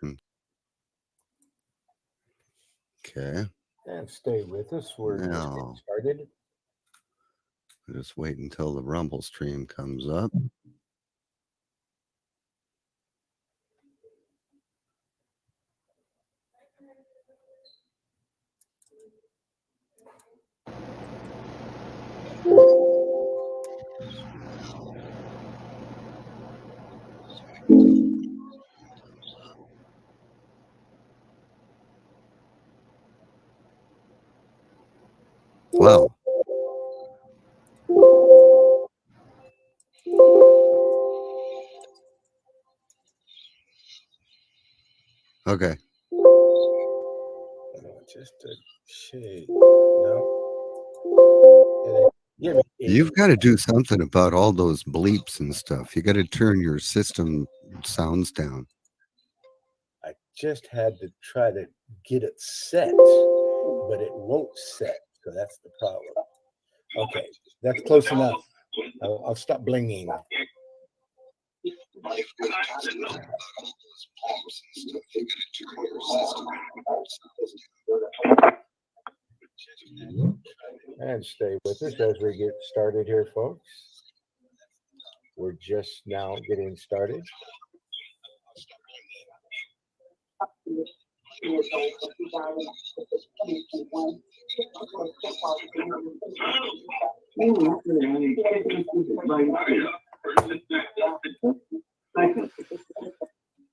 Different. Okay. And stay with us. We're just getting Now, started. just wait until the Rumble stream comes up. Wow. Okay. Just a shade. No. Give me You've got to do something about all those bleeps and stuff. You got to turn your system sounds down. I just had to try to get it set, but it won't set. So that's the problem. Okay, that's close enough. I'll stop blinging. And stay with us as we get started here, folks. We're just now getting started.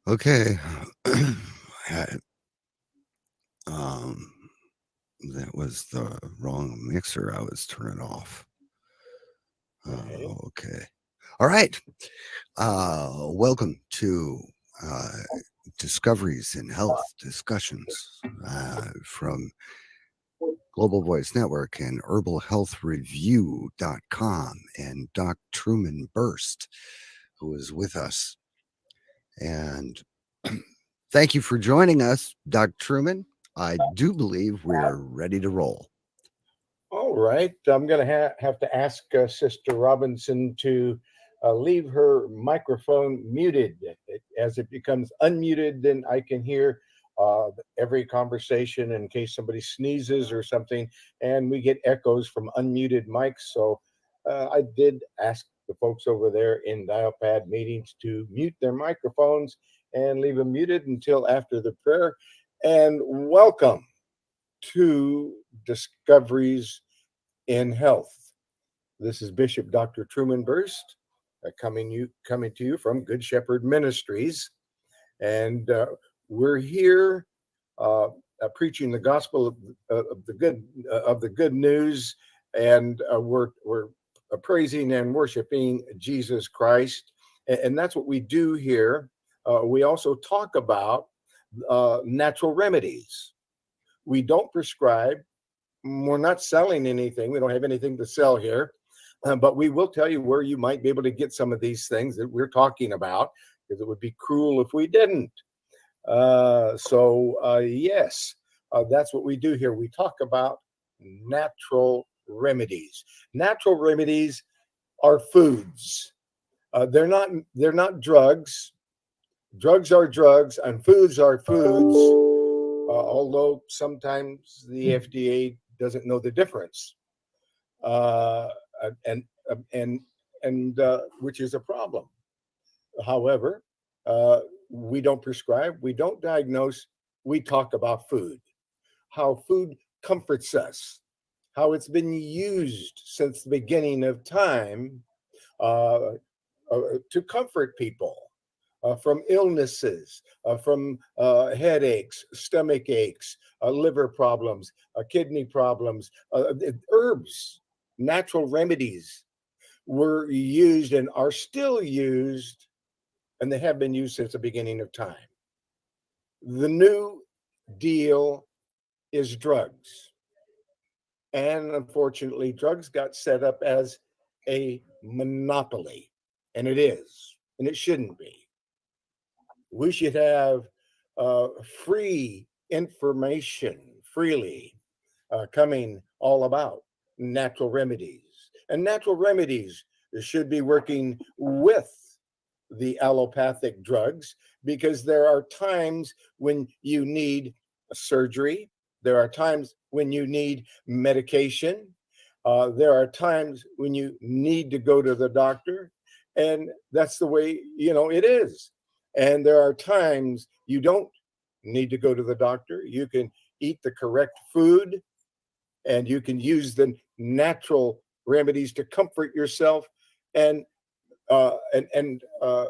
Okay. That was the wrong mixer I was turning off. Okay. All right. Welcome to Discoveries in Health Discussions from Global Voice Network and herbalhealthreview.com and Dr. Truman Berst, who is with us. And thank you for joining us, Dr. Truman. I do believe we're ready to roll. All right. I'm going to have to ask Sister Robinson to leave her microphone muted. As it becomes unmuted, then I can hear every conversation in case somebody sneezes or something, and we get echoes from unmuted mics. So I did ask the folks over there in dial-pad meetings to mute their microphones and leave them muted until after the prayer. And welcome to Discoveries in Health. This is Bishop Dr. Truman Berst coming to you from Good Shepherd Ministries, and we're here preaching the gospel of the good news, and we're praising and worshiping Jesus Christ, and that's what we do here. We also talk about natural remedies. We don't prescribe. We're not selling anything. We don't have anything to sell here, but we will tell you where you might be able to get some of these things that we're talking about, because it would be cruel if we didn't. Yes, that's what we do here. We talk about natural remedies. Natural remedies are foods. They're not drugs. Drugs are drugs, and foods are foods. Although sometimes the FDA doesn't know the difference, and which is a problem. However, we don't prescribe, we don't diagnose. We talk about food, how food comforts us, how it's been used since the beginning of time to comfort people. From illnesses, from headaches, stomach aches, liver problems, kidney problems. Herbs, natural remedies were used and are still used, and they have been used since the beginning of time. The new deal is drugs. And unfortunately, drugs got set up as a monopoly, and it is, and it shouldn't be. We should have free information freely coming all about natural remedies. And natural remedies should be working with the allopathic drugs, because there are times when you need surgery. There are times when you need medication. There are times when you need to go to the doctor, and that's the way, it is. And there are times you don't need to go to the doctor. You can eat the correct food, and you can use the natural remedies to comfort yourself, and uh, and and uh,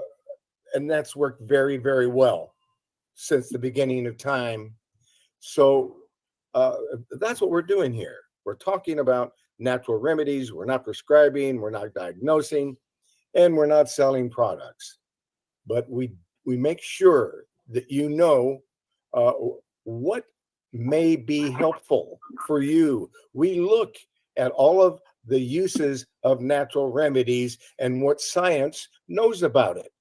and that's worked very, very well since the beginning of time. So uh, that's what we're doing here. We're talking about natural remedies. We're not prescribing. We're not diagnosing, and we're not selling products. But we make sure that uh, what may be helpful for you. We look at all of the uses of natural remedies and what science knows about it.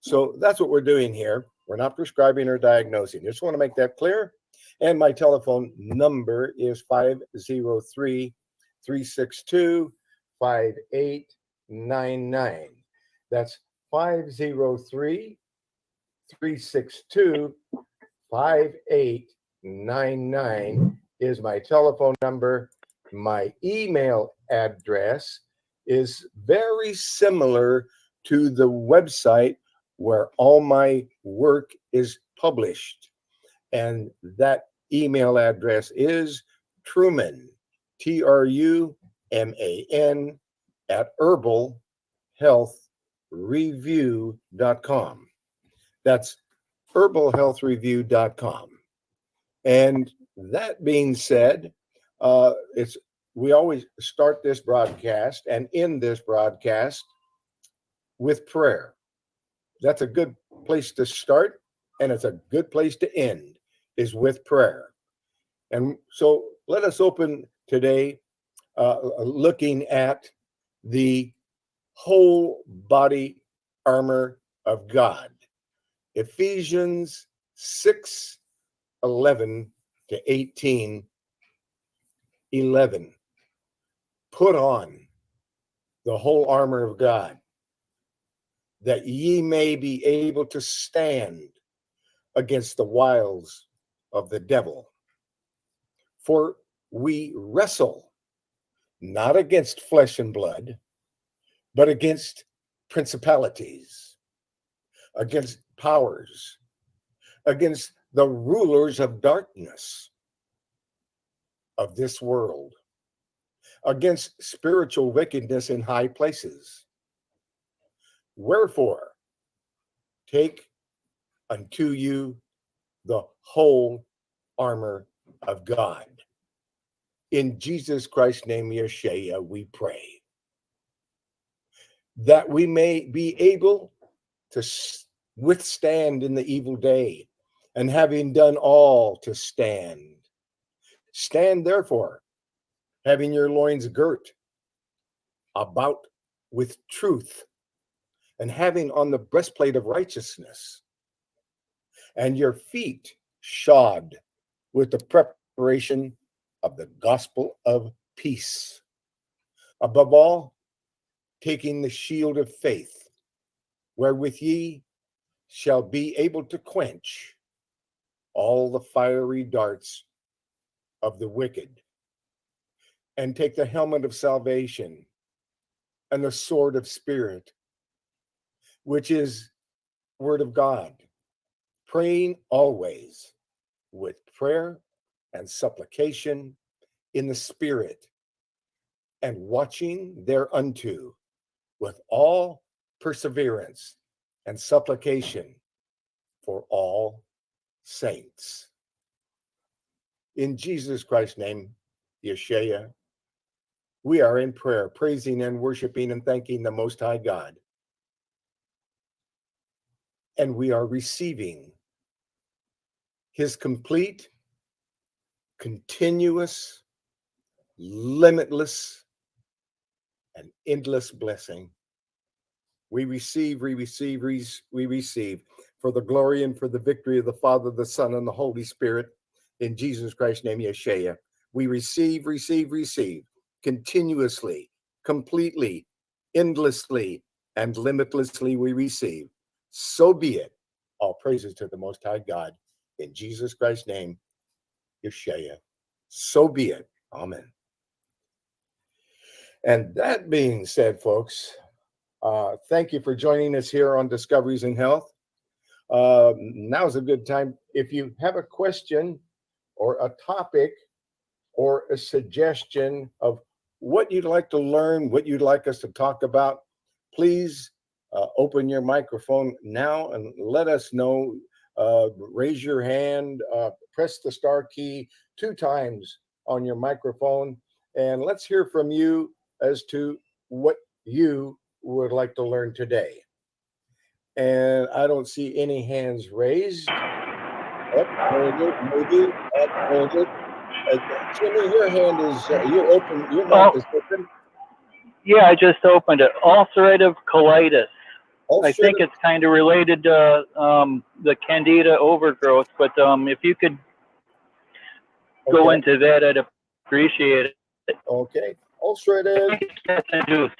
So that's what we're doing here. We're not prescribing or diagnosing. Just want to make that clear. And my telephone number is 503 362 5899. That's 503 362 5899 is my telephone number. My email address is very similar to the website where all my work is published. And that email address is Truman, TRUMAN, at herbalhealthreview.com. That's herbalhealthreview.com. And that being said, we always start this broadcast and end this broadcast with prayer. That's a good place to start, and it's a good place to end, is with prayer. And so let us open today looking at the whole body armor of God. Ephesians 6:11 to 18:11. Put on the whole armor of God, that ye may be able to stand against the wiles of the devil. For we wrestle not against flesh and blood, but against principalities, against powers, against the rulers of darkness of this world, against spiritual wickedness in high places. Wherefore, take unto you the whole armor of God. In Jesus Christ's name, Yeshua, we pray that we may be able to withstand in the evil day, and having done all to stand. Stand therefore, having your loins girt about with truth, and having on the breastplate of righteousness, and your feet shod with the preparation of the gospel of peace. Above all, taking the shield of faith, wherewith ye shall be able to quench all the fiery darts of the wicked, and take the helmet of salvation and the sword of spirit, which is word of God, praying always with prayer and supplication in the spirit, and watching thereunto with all perseverance and supplication for all saints. In Jesus Christ's name, Yeshua, we are in prayer, praising and worshiping and thanking the Most High God. And we are receiving his complete, continuous, limitless, and endless blessing. We receive for the glory and for the victory of the Father, the Son, and the Holy Spirit. In Jesus Christ's name, Yeshua, we receive continuously, completely, endlessly, and limitlessly we receive. So be it. All praises to the Most High God. In Jesus Christ's name, Yeshua. So be it. Amen. And that being said, folks, thank you for joining us here on Discoveries in Health. Now's a good time. If you have a question or a topic or a suggestion of what you'd like to learn, what you'd like us to talk about, please open your microphone now and let us know. Raise your hand, press the star key 2 times on your microphone, and let's hear from you as to what you would like to learn today. And I don't see any hands raised. Hold it, maybe. Hold it. Jimmy, your hand is you're open. Your mic is open. Yeah, I just opened it. Ulcerative colitis. I think Ulcerative. it's kind of related to the candida overgrowth, but if you could go Okay. into that, I'd appreciate it. Okay. I Ulcerative think it's induced.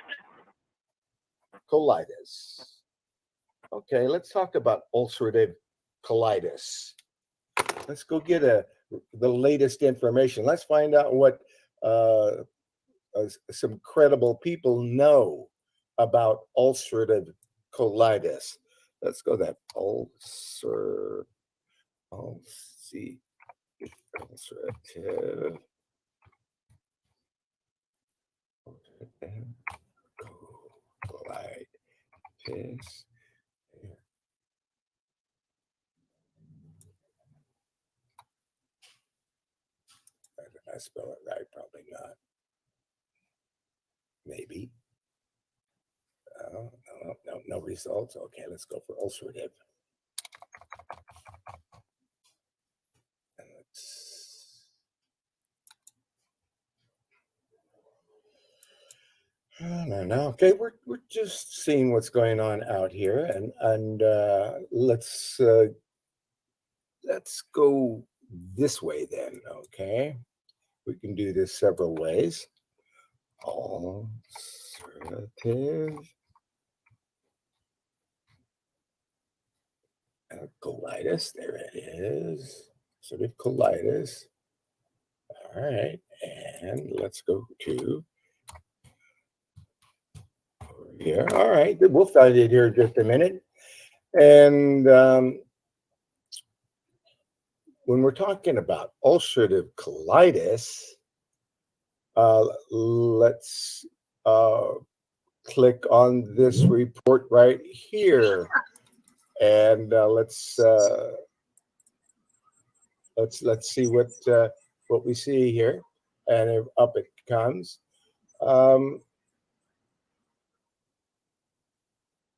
colitis. Okay, let's talk about ulcerative colitis. Let's go get the latest information. Let's find out what some credible people know about ulcerative colitis. Let's go that ulcerative colitis. Did I spell it right? Probably not. Maybe. No results. Okay, let's go for ulcerative. And let's. No. Okay, we're just seeing what's going on out here, and let's go this way then. Okay, we can do this several ways. Ulcerative colitis. There it is. Ulcerative colitis. All right, and let's go to here. All right, we'll find it here in just a minute. And when we're talking about ulcerative colitis, let's click on this report right here, and let's see what we see here. And up it comes.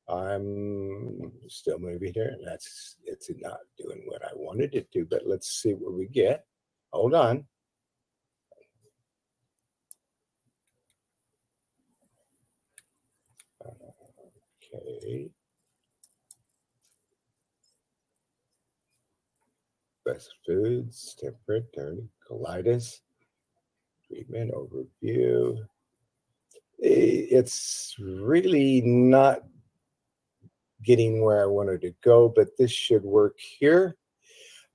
I'm still moving here, and it's not doing what I wanted it to, but let's see what we get. Hold on. Okay. Best foods, temperate, colitis, treatment overview. It's really not getting where I wanted to go, but this should work here.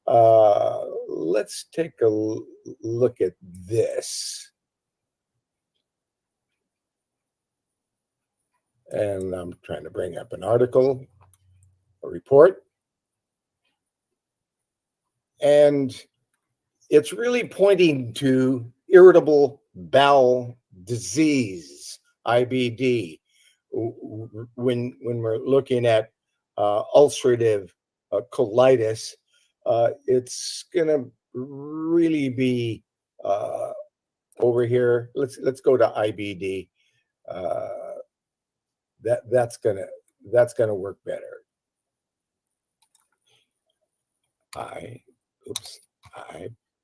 Let's take a look at this. And I'm trying to bring up an article, a report. And it's really pointing to irritable bowel disease, IBD, when we're looking at ulcerative colitis. It's going to really be over here. Let's go to IBD. That's gonna work better.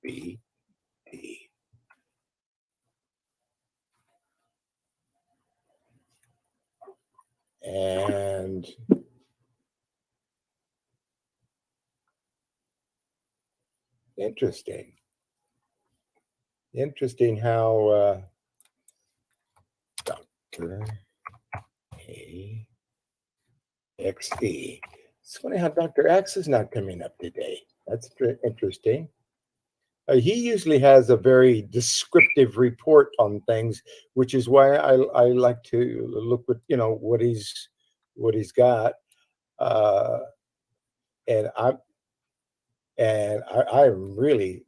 IBD. And interesting how Dr. A XE. It's funny how Dr. Axe is not coming up today. That's interesting. He usually has a very descriptive report on things, which is why I like to look at what he's got. And I'm really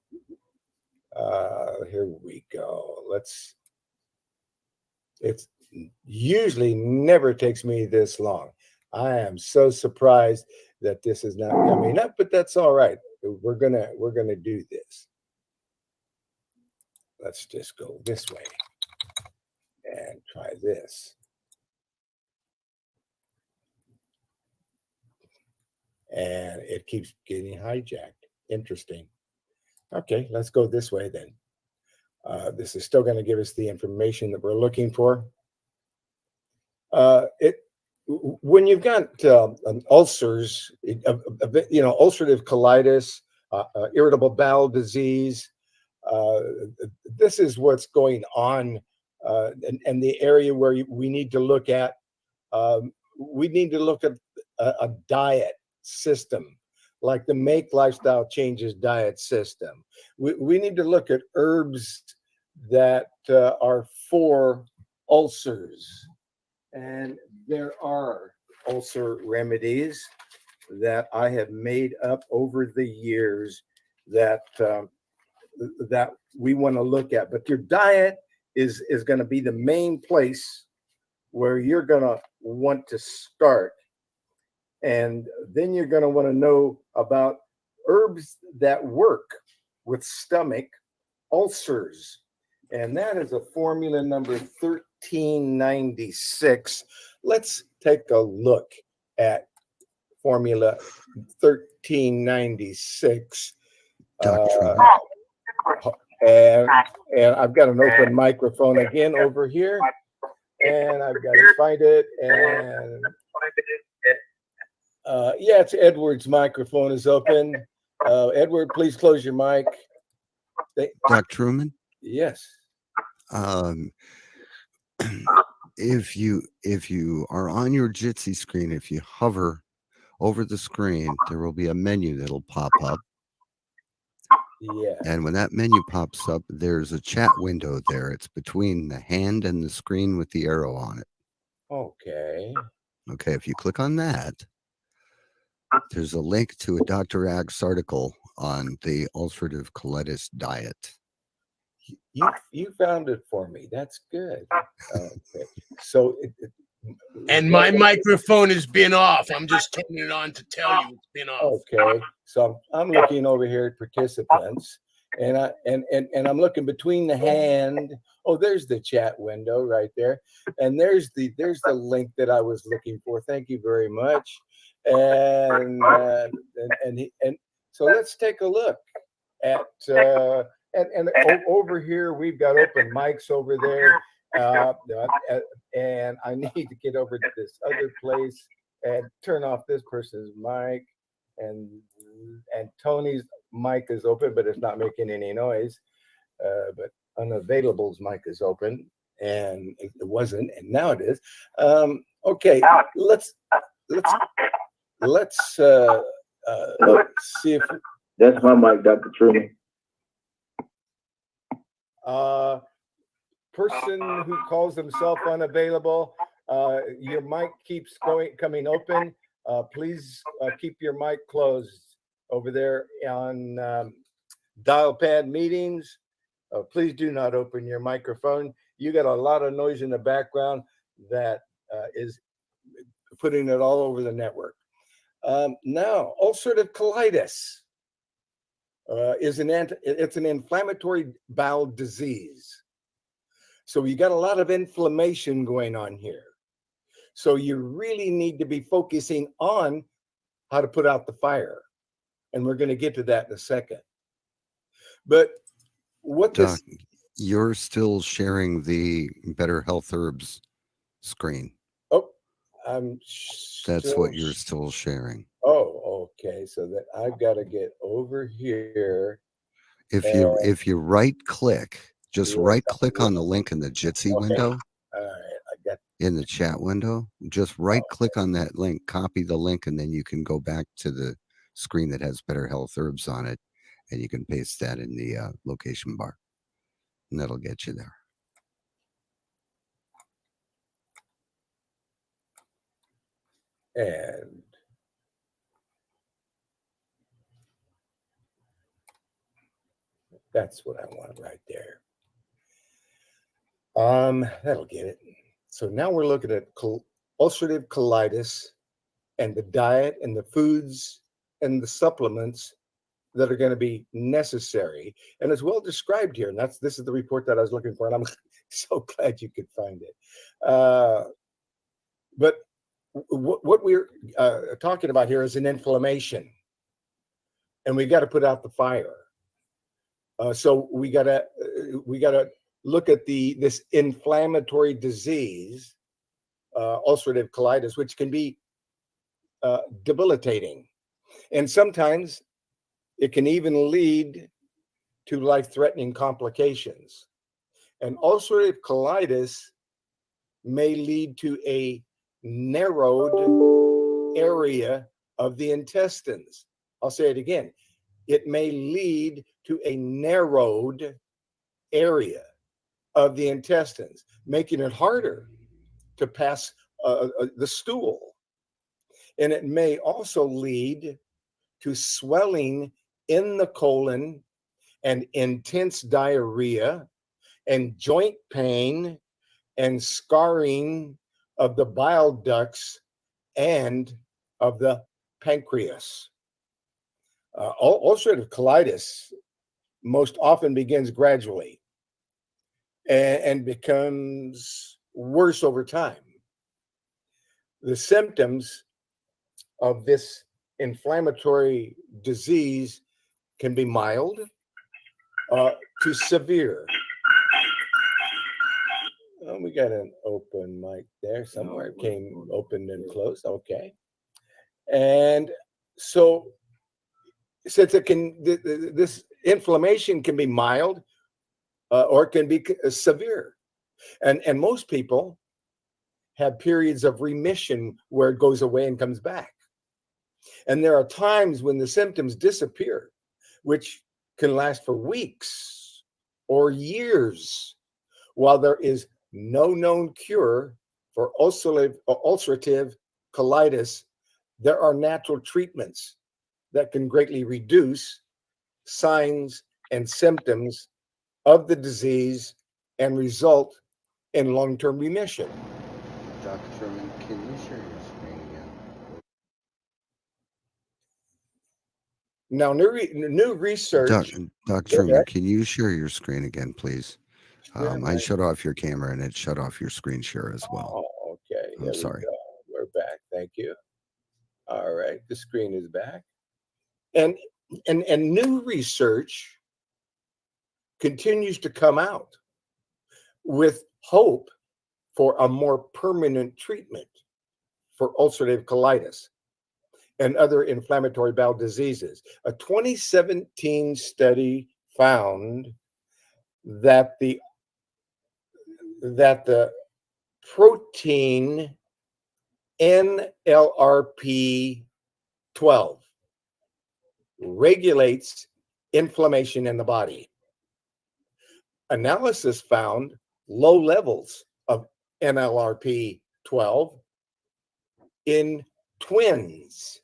here we go. It's usually never takes me this long. I am so surprised that this is not coming up, but that's all right. We're gonna do this. Let's just go this way and try this. And it keeps getting hijacked. Interesting. Okay, let's go this way then. This is still going to give us the information that we're looking for. When you've got ulcers, ulcerative colitis, irritable bowel disease, this is what's going on, and the area where we need to look at. We need to look at a diet system, like the Make Lifestyle Changes diet system. We need to look at herbs that are for ulcers. And there are ulcer remedies that I have made up over the years that we want to look at. But your diet is going to be the main place where you're going to want to start. And then you're going to want to know about herbs that work with stomach ulcers. And that is a formula number 1396. Let's take a look at formula 1396. And I've got an open microphone again over here. And I've got to find it. And yeah, it's Edward's microphone is open. Edward, please close your mic. Dr. Truman? Yes. If you are on your Jitsi screen, if you hover over the screen, there will be a menu that'll pop up. Yeah. And when that menu pops up, there's a chat window there. It's between the hand and the screen with the arrow on it. Okay. Okay, if you click on that, there's a link to a Dr. Axe article on the ulcerative colitis diet. You found it for me. That's good. Okay. So and my microphone has been off. I'm just turning it on to tell you it's been off. Okay. So I'm looking over here at participants, and I'm looking between the hand. Oh, there's the chat window right there, and there's the link that I was looking for. Thank you very much. And so let's take a look at and over here we've got open mics over there, and I need to get over to this other place and turn off this person's mic, and Tony's mic is open but it's not making any noise, but Unavailable's mic is open and it wasn't, and now it is. Okay, let's see if that's my mic, Dr. Truman. Person who calls himself unavailable, your mic keeps coming open. Please keep your mic closed over there on dial pad meetings. Please do not open your microphone. You got a lot of noise in the background that is putting it all over the network. Now, ulcerative colitis is it's an inflammatory bowel disease. So you got a lot of inflammation going on here. So you really need to be focusing on how to put out the fire. And we're going to get to that in a second. But what Doc, you're still sharing the Better Health Herbs screen. Oh, that's what you're still sharing. Oh, okay. So that I've got to get over here. If you right click, just right click on the link in the Jitsi window. All right, I got in the chat window. Just right click on that link, copy the link, and then you can go back to the screen that has Better Health Herbs on it, and you can paste that in the location bar, and that'll get you there. And that's what I want right there. That'll get it. So now we're looking at ulcerative colitis and the diet and the foods and the supplements that are going to be necessary. And it's well described here. And this is the report that I was looking for. And I'm so glad you could find it. But what we're talking about here is an inflammation. And we got to put out the fire. So we gotta look at this inflammatory disease, ulcerative colitis, which can be debilitating, and sometimes it can even lead to life-threatening complications. And ulcerative colitis may lead to a narrowed area of the intestines. I'll say it again. It may lead to a narrowed area of the intestines, making it harder to pass the stool. And it may also lead to swelling in the colon and intense diarrhea and joint pain and scarring of the bile ducts and of the pancreas. Ulcerative colitis most often begins gradually and becomes worse over time. The symptoms of this inflammatory disease can be mild to severe. Oh, we got an open mic there somewhere. It came open and closed. Okay. And so since this inflammation can be mild or it can be severe. And most people have periods of remission where it goes away and comes back. And there are times when the symptoms disappear, which can last for weeks or years, while there is no known cure for ulcerative colitis. There are natural treatments that can greatly reduce signs and symptoms of the disease and result in long-term remission. Dr. Truman, can you share your screen again? Now, new research. Dr. Truman, can you share your screen again, please? I shut off your camera and it shut off your screen share as well. Oh, okay. I'm sorry. We're back. Thank you. All right, the screen is back. And new research continues to come out with hope for a more permanent treatment for ulcerative colitis and other inflammatory bowel diseases. A 2017 study found that the protein NLRP12 regulates inflammation in the body. Analysis found low levels of NLRP12 in twins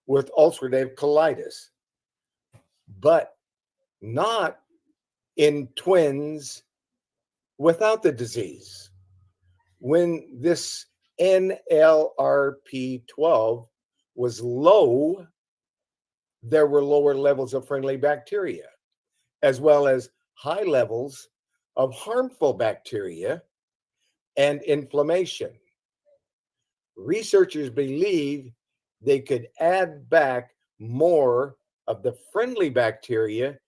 with ulcerative colitis, but not in twins without the disease. When this NLRP12 was low, there were lower levels of friendly bacteria, as well as high levels of harmful bacteria and inflammation. Researchers believe they could add back more of the friendly bacteria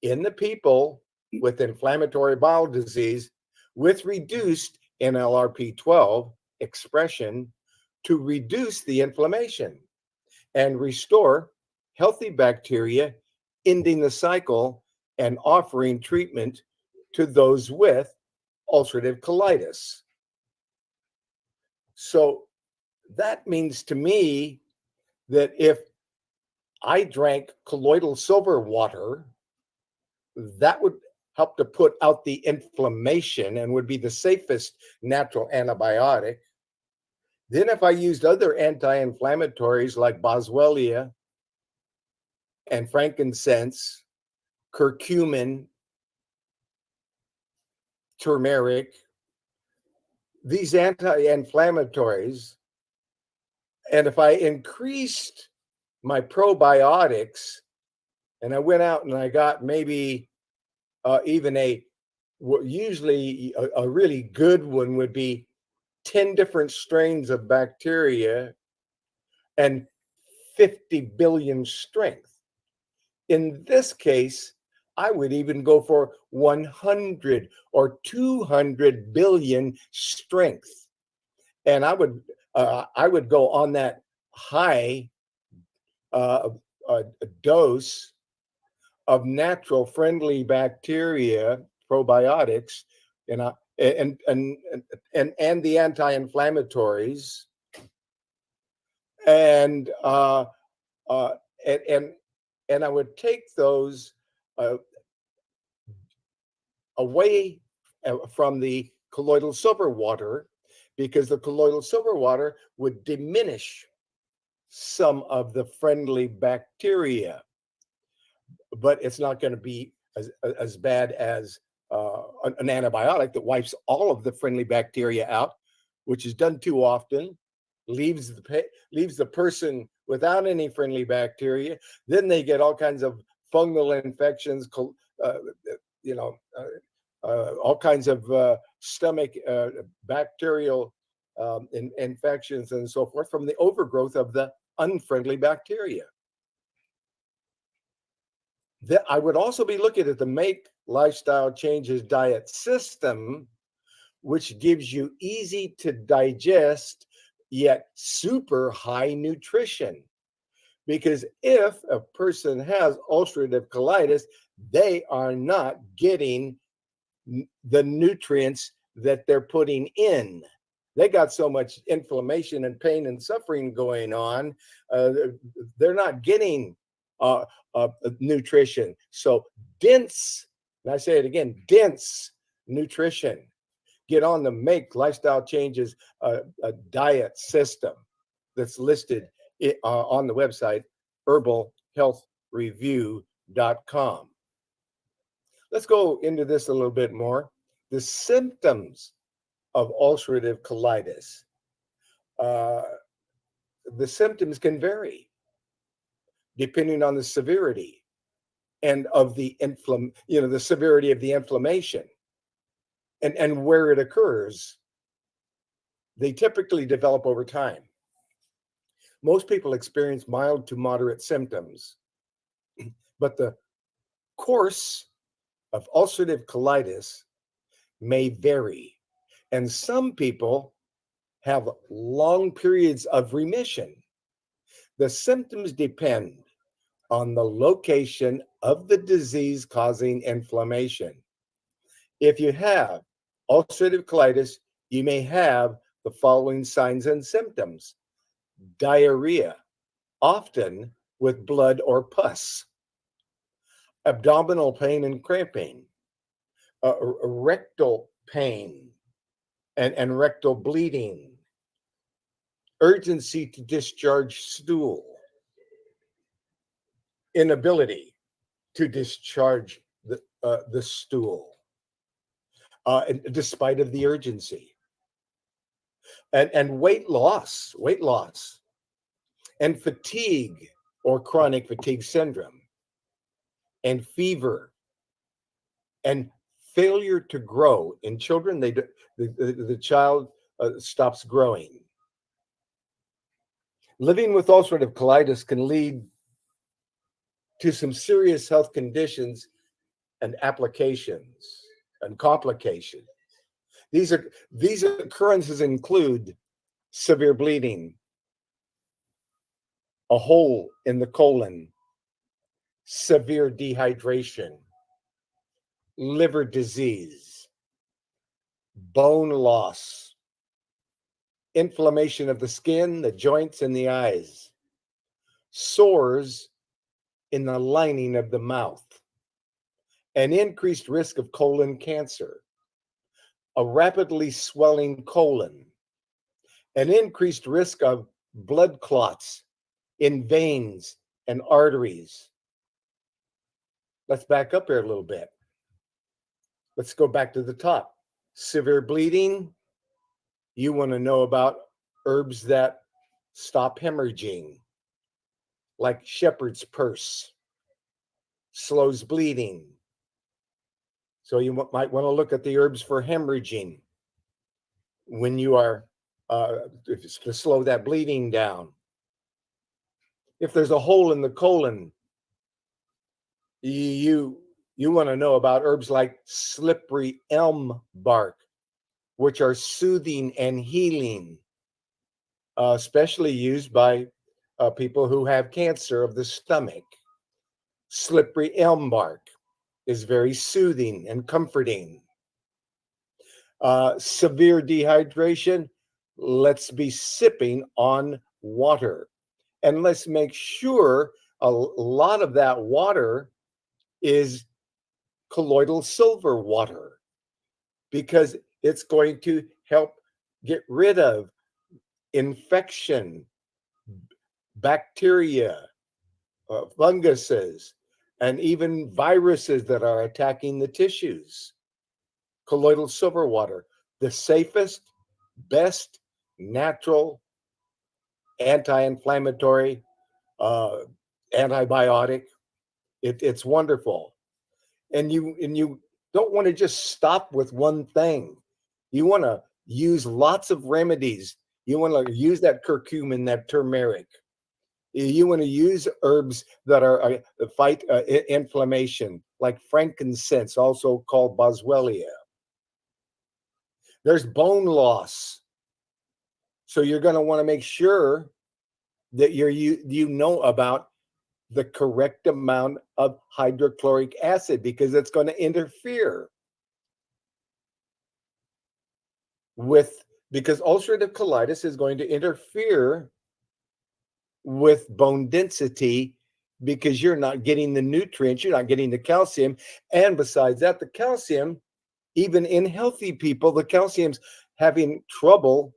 in the people with inflammatory bowel disease with reduced NLRP12 expression to reduce the inflammation and restore healthy bacteria, ending the cycle and offering treatment to those with ulcerative colitis. So that means to me that if I drank colloidal silver water, that would help to put out the inflammation and would be the safest natural antibiotic. Then if I used other anti-inflammatories like boswellia and frankincense, curcumin, turmeric, these anti-inflammatories, and if I increased my probiotics and I went out and I got maybe even usually a really good one would be 10 different strains of bacteria and 50 billion strength. In this case, I would even go for 100 or 200 billion strength. And I would go on that high dose of natural friendly bacteria, probiotics, and the anti-inflammatories, and I would take those away from the colloidal silver water, because the colloidal silver water would diminish some of the friendly bacteria, but it's not going to be as bad as an antibiotic that wipes all of the friendly bacteria out, which is done too often, leaves the person without any friendly bacteria. Then they get all kinds of fungal infections, all kinds of stomach bacterial infections and so forth from the overgrowth of the unfriendly bacteria. I would also be looking at the Make Lifestyle Changes diet system, which gives you easy to digest yet super high nutrition. Because if a person has ulcerative colitis, they are not getting the nutrients that they're putting in. They got so much inflammation and pain and suffering going on, they're not getting nutrition. So dense, and I say it again, dense nutrition. Get on the Make Lifestyle Changes a diet system that's listed on the website herbalhealthreview.com. Let's go into this a little bit more. The symptoms of ulcerative colitis. The symptoms can vary depending on the severity and of the the severity of the inflammation and where it occurs. They typically develop over time. Most people experience mild to moderate symptoms, but the course of ulcerative colitis may vary, and some people have long periods of remission. The symptoms depend on the location of the disease causing inflammation. If you have ulcerative colitis, you may have the following signs and symptoms: diarrhea, often with blood or pus, abdominal pain and cramping, rectal pain and rectal bleeding, urgency to discharge stool, inability to discharge the stool, despite of the urgency, and weight loss, and fatigue or chronic fatigue syndrome, and fever, and failure to grow. In children, the child stops growing. Living with ulcerative colitis can lead to some serious health conditions and applications and complications. These occurrences include severe bleeding, a hole in the colon, severe dehydration, liver disease, bone loss, inflammation of the skin, the joints, and the eyes, sores in the lining of the mouth, an increased risk of colon cancer, a rapidly swelling colon, an increased risk of blood clots in veins and arteries. Let's back up here a little bit. Let's go back to the top. Severe bleeding. You want to know about herbs that stop hemorrhaging, like shepherd's purse, slows bleeding. So you might want to look at the herbs for hemorrhaging when you are to slow that bleeding down. If there's a hole in the colon, you want to know about herbs like slippery elm bark, which are soothing and healing, especially used by people who have cancer of the stomach. Slippery elm bark is very soothing and comforting. Severe dehydration, let's be sipping on water. And let's make sure a lot of that water is colloidal silver water, because it's going to help get rid of infection, bacteria, funguses, and even viruses that are attacking the tissues. Colloidal silver water, the safest, best natural anti-inflammatory, antibiotic. It's wonderful. And you don't want to just stop with one thing. You want to use lots of remedies. You want to use that curcumin, that turmeric. You want to use herbs that are fight inflammation, like frankincense, also called boswellia. There's bone loss. So you're going to want to make sure that you know about the correct amount of hydrochloric acid, because it's going to interfere because ulcerative colitis is going to interfere with bone density, because you're not getting the nutrients, you're not getting the calcium. And besides that, the calcium, even in healthy people, the calcium's having trouble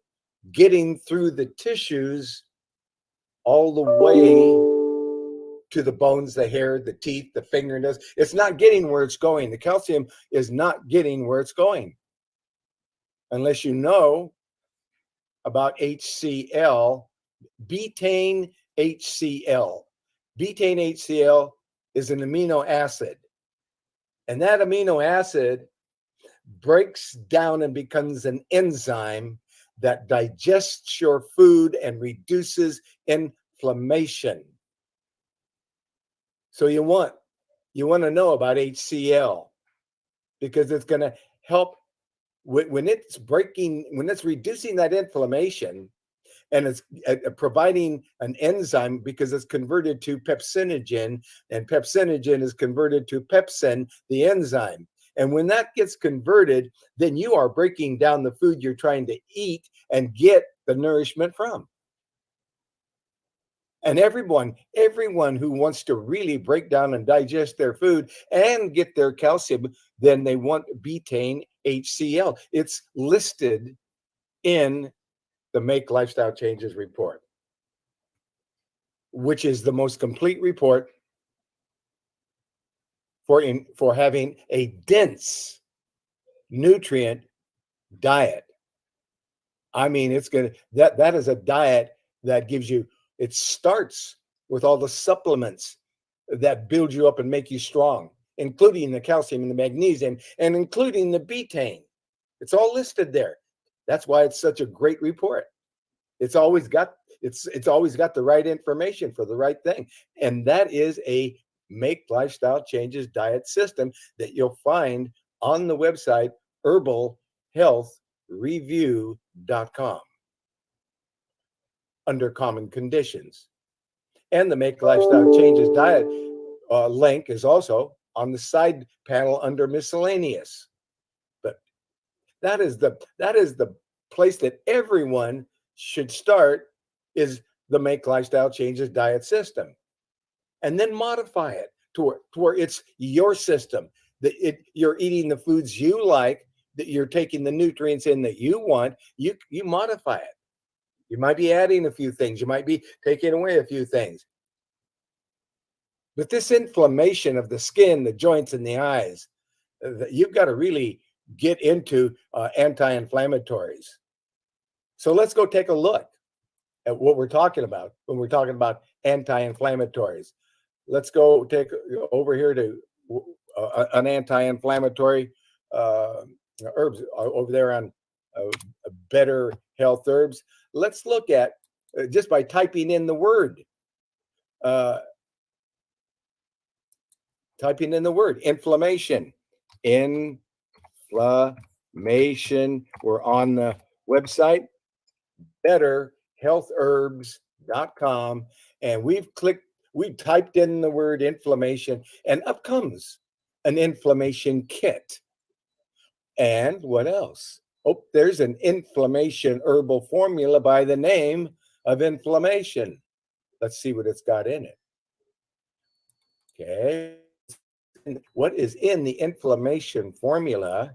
getting through the tissues all the way to the bones, the hair, the teeth, the fingernails. It's not getting where it's going. The calcium is not getting where it's going. Unless you know about HCl, betaine HCl. Betaine HCl is an amino acid. And that amino acid breaks down and becomes an enzyme that digests your food and reduces inflammation. So you want to know about HCl, because it's going to help when it's reducing that inflammation, and it's providing an enzyme, because it's converted to pepsinogen, and pepsinogen is converted to pepsin, the enzyme. And when that gets converted, then you are breaking down the food you're trying to eat and get the nourishment from. And everyone who wants to really break down and digest their food and get their calcium, then they want betaine HCl. It's listed in the Make Lifestyle Changes report, which is the most complete report for having a dense nutrient diet. I mean, that is a diet that gives you. It starts with all the supplements that build you up and make you strong, including the calcium and the magnesium, and including the betaine. It's all listed there. That's why it's such a great report. It's always got the right information for the right thing. And that is a Make Lifestyle Changes diet system that you'll find on the website herbalhealthreview.com. under common conditions. And the Make Lifestyle Changes diet link is also on the side panel under miscellaneous. But that is the place that everyone should start is the Make Lifestyle Changes diet system, and then modify it to where it's your system, that you're eating the foods you like, that you're taking the nutrients in that you want. You modify it. You might be adding a few things. You might be taking away a few things. But this inflammation of the skin, the joints, and the eyes, you've got to really get into anti-inflammatories. So let's go take a look at what we're talking about when we're talking about anti-inflammatories. Let's go take over here to an anti-inflammatory herbs over there on Better Health Herbs. Let's look at just by typing in the word. Typing in the word inflammation. Inflammation. We're on the website betterhealthherbs.com, and we typed in the word inflammation, and up comes an inflammation kit. And what else? Oh, there's an inflammation herbal formula by the name of inflammation. Let's see what it's got in it. Okay. What is in the inflammation formula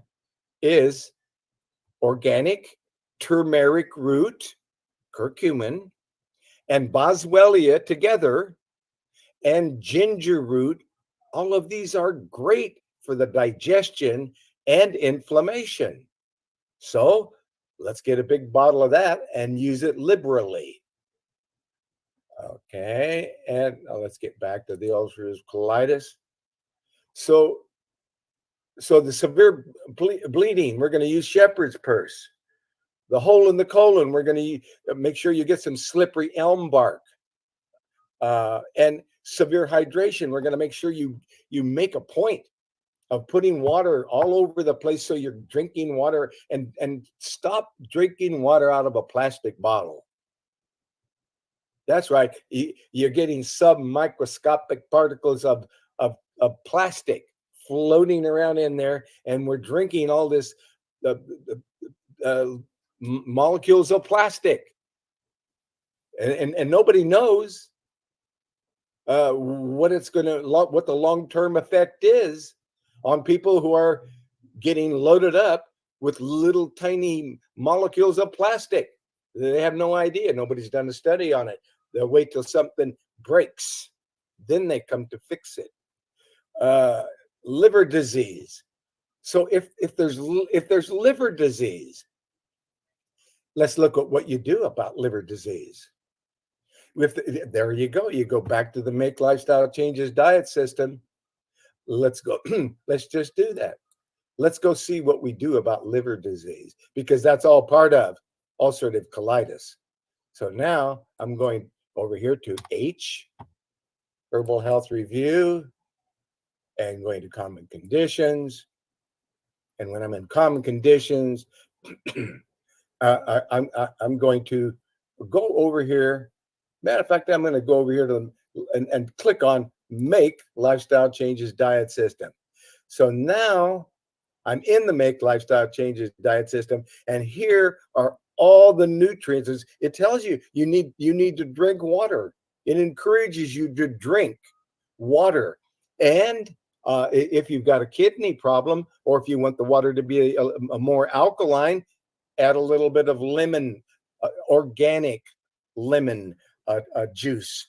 is organic turmeric root, curcumin, and boswellia together, and ginger root. All of these are great for the digestion and inflammation. So let's get a big bottle of that and use it liberally. Okay, and let's get back to the ulcerative colitis. So the severe bleeding, we're going to use shepherd's purse. The hole in the colon, we're going to make sure you get some slippery elm bark. And severe hydration, we're going to make sure you make a point of putting water all over the place, so you're drinking water, and stop drinking water out of a plastic bottle. That's right. You're getting submicroscopic particles of plastic floating around in there, and we're drinking all this molecules of plastic, and nobody knows what the long-term effect is on people who are getting loaded up with little tiny molecules of plastic. They have no idea. Nobody's done a study on it. They'll wait till something breaks, then they come to fix it. Liver disease. So if there's liver disease, let's look at what you do about liver disease. There you go. You go back to the Make Lifestyle Changes diet system. Let's go. Let's just do that. Let's go see what we do about liver disease, because that's all part of ulcerative colitis. So now I'm going over here to H, Herbal Health Review, and going to common conditions. And when I'm in common conditions, I'm going to go over here. Matter of fact, I'm going to go over here to and click on Make Lifestyle Changes Diet System. So now I'm in the Make Lifestyle Changes Diet System, and here are all the nutrients. It tells you you need to drink water. It encourages you to drink water. And if you've got a kidney problem, or if you want the water to be a more alkaline, add a little bit of lemon, organic lemon juice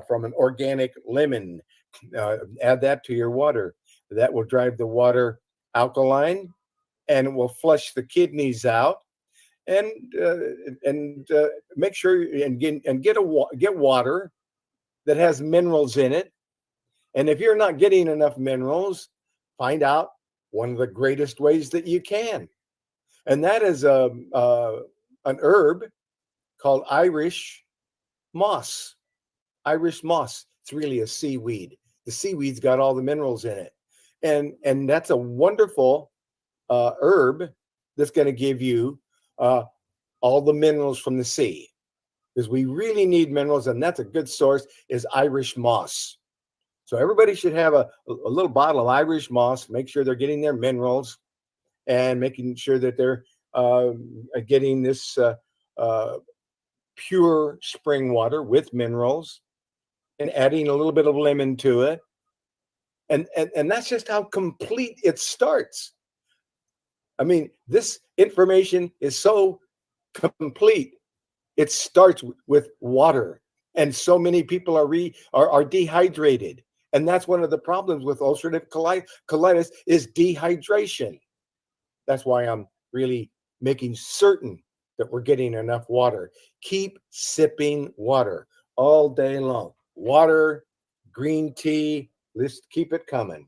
from an organic lemon. Add that to your water. That will drive the water alkaline, and it will flush the kidneys out. And make sure and get water that has minerals in it. And if you're not getting enough minerals, find out one of the greatest ways that you can, and that is an herb called Irish moss. Irish moss. It's really a seaweed. The seaweed's got all the minerals in it, and that's a wonderful herb that's going to give you all the minerals from the sea, because we really need minerals, and that's a good source is Irish moss. So everybody should have a little bottle of Irish moss. Make sure they're getting their minerals, and making sure that they're getting this pure spring water with minerals and adding a little bit of lemon to it. And that's just how complete it starts. I mean, this information is so complete. It starts with water, and so many people are dehydrated, and that's one of the problems with ulcerative colitis is dehydration. That's why I'm really making certain that we're getting enough water. Keep sipping water all day long. Water, green tea, let's keep it coming.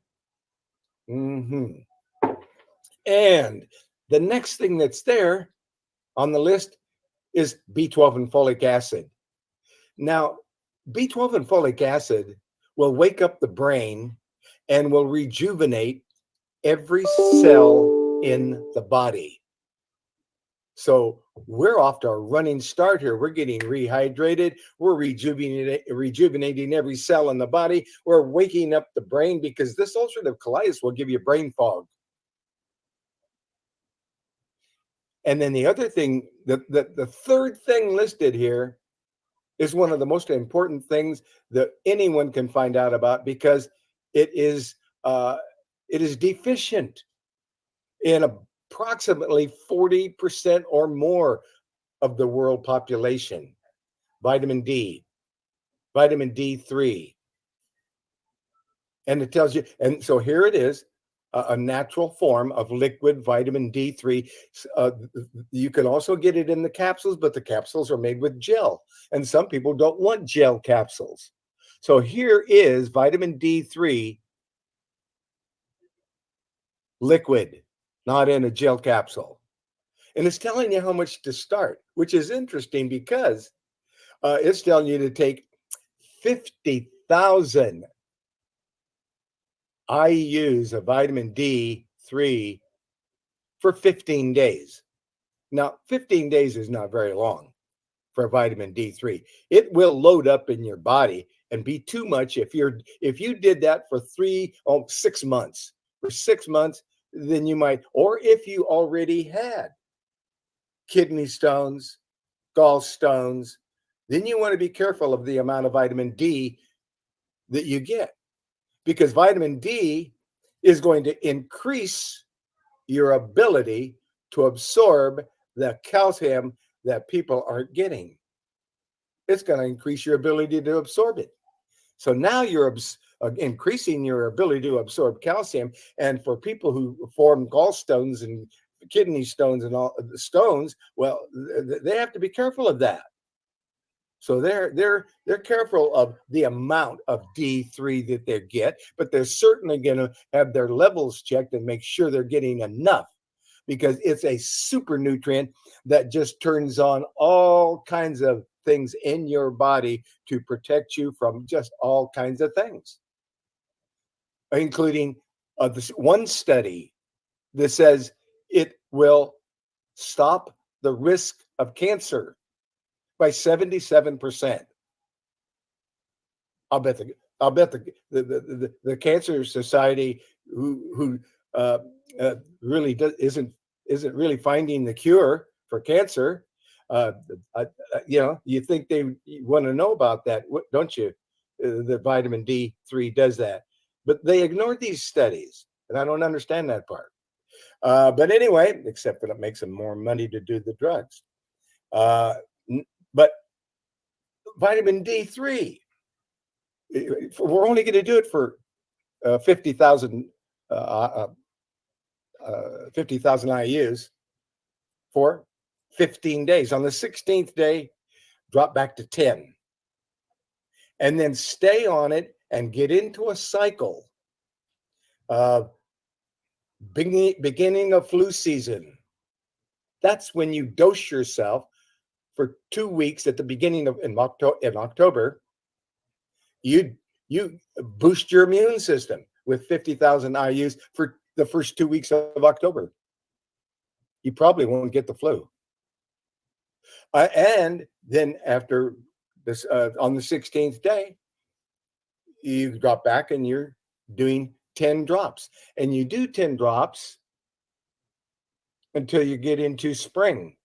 And the next thing that's there on the list is B12 and folic acid. Now, B12 and folic acid will wake up the brain and will rejuvenate every cell in the body. So we're off to a running start here. We're getting rehydrated. We're rejuvenating every cell in the body. We're waking up the brain, because this ulcerative colitis will give you brain fog. And then the other thing, the third thing listed here is one of the most important things that anyone can find out about, because it is deficient in approximately 40% or more of the world population. Vitamin D, vitamin D3. And it tells you, and so here it is, a natural form of liquid vitamin D3. You can also get it in the capsules, but the capsules are made with gel, and some people don't want gel capsules. So here is vitamin D3 liquid, not in a gel capsule. And it's telling you how much to start, which is interesting, because it's telling you to take 50,000 IUs of vitamin D3 for 15 days. Now, 15 days is not very long for vitamin D3. It will load up in your body and be too much if you did that for 6 months. For 6 months, then you might, or if you already had kidney stones, gallstones, then you want to be careful of the amount of vitamin D that you get, because vitamin D is going to increase your ability to absorb the calcium that people aren't getting. It's going to increase your ability to absorb it. So now you're increasing your ability to absorb calcium. And for people who form gallstones and kidney stones and all the stones, well, they have to be careful of that. So they're careful of the amount of D3 that they get, but they're certainly going to have their levels checked and make sure they're getting enough, because it's a super nutrient that just turns on all kinds of things in your body to protect you from just all kinds of things, including this one study that says it will stop the risk of cancer by 77%. I'll bet the Cancer Society, who really isn't really finding the cure for cancer. You think they want to know about that, don't you? The vitamin D3 does that, but they ignored these studies, and I don't understand that part. But anyway, except that it makes them more money to do the drugs. But vitamin D3, we're only going to do it for 50,000 IUs for 15 days. On the 16th day, drop back to 10. And then stay on it and get into a cycle of beginning of flu season. That's when you dose yourself for 2 weeks at the beginning of in October. You boost your immune system with 50,000 IUs for the first 2 weeks of October. You probably won't get the flu. And then after this, on the 16th day, you drop back and you're doing 10 drops. And you do 10 drops until you get into spring.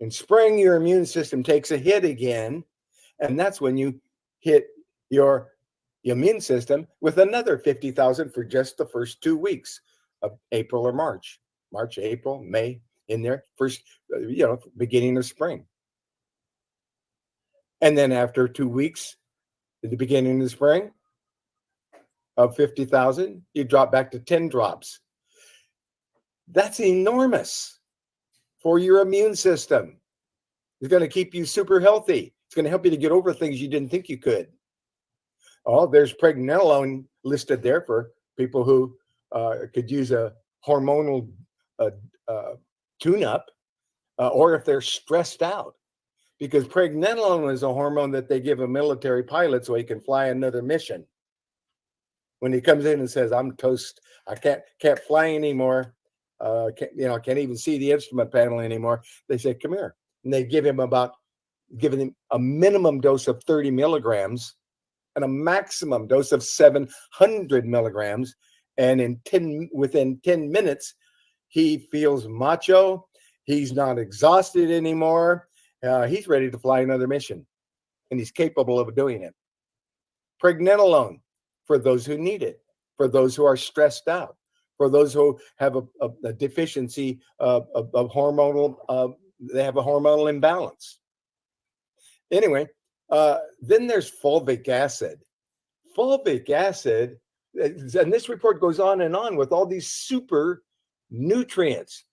In spring, your immune system takes a hit again, and that's when you hit your immune system with another 50,000 for just the first 2 weeks of April or March. March, April, May, in there, first, beginning of spring. And then after 2 weeks, at the beginning of the spring, of 50,000, you drop back to 10 drops. That's enormous for your immune system. It's going to keep you super healthy. It's going to help you to get over things you didn't think you could. Oh, there's pregnenolone listed there for people who could use a hormonal tune-up, or if they're stressed out. Because pregnenolone is a hormone that they give a military pilot so he can fly another mission. When he comes in and says, "I'm toast. I can't fly anymore. Can't even see the instrument panel anymore," they say, "Come here," and they giving him a minimum dose of 30 milligrams and a maximum dose of 700 milligrams. And within 10 minutes, he feels macho. He's not exhausted anymore. He's ready to fly another mission, and he's capable of doing it. Pregnenolone, for those who need it, for those who are stressed out, for those who have a deficiency of hormonal, they have a hormonal imbalance. Anyway, then there's fulvic acid. Fulvic acid, and this report goes on and on with all these super nutrients.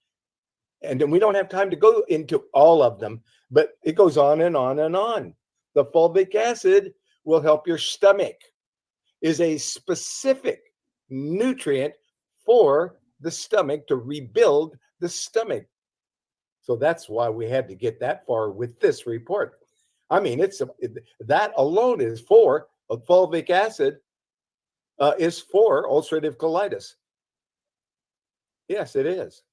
And then we don't have time to go into all of them, but it goes on and on and on. The fulvic acid will help your stomach, is a specific nutrient for the stomach to rebuild the stomach. So that's why we had to get that far with this report. I mean, that alone is for fulvic acid is for ulcerative colitis. Yes, it is.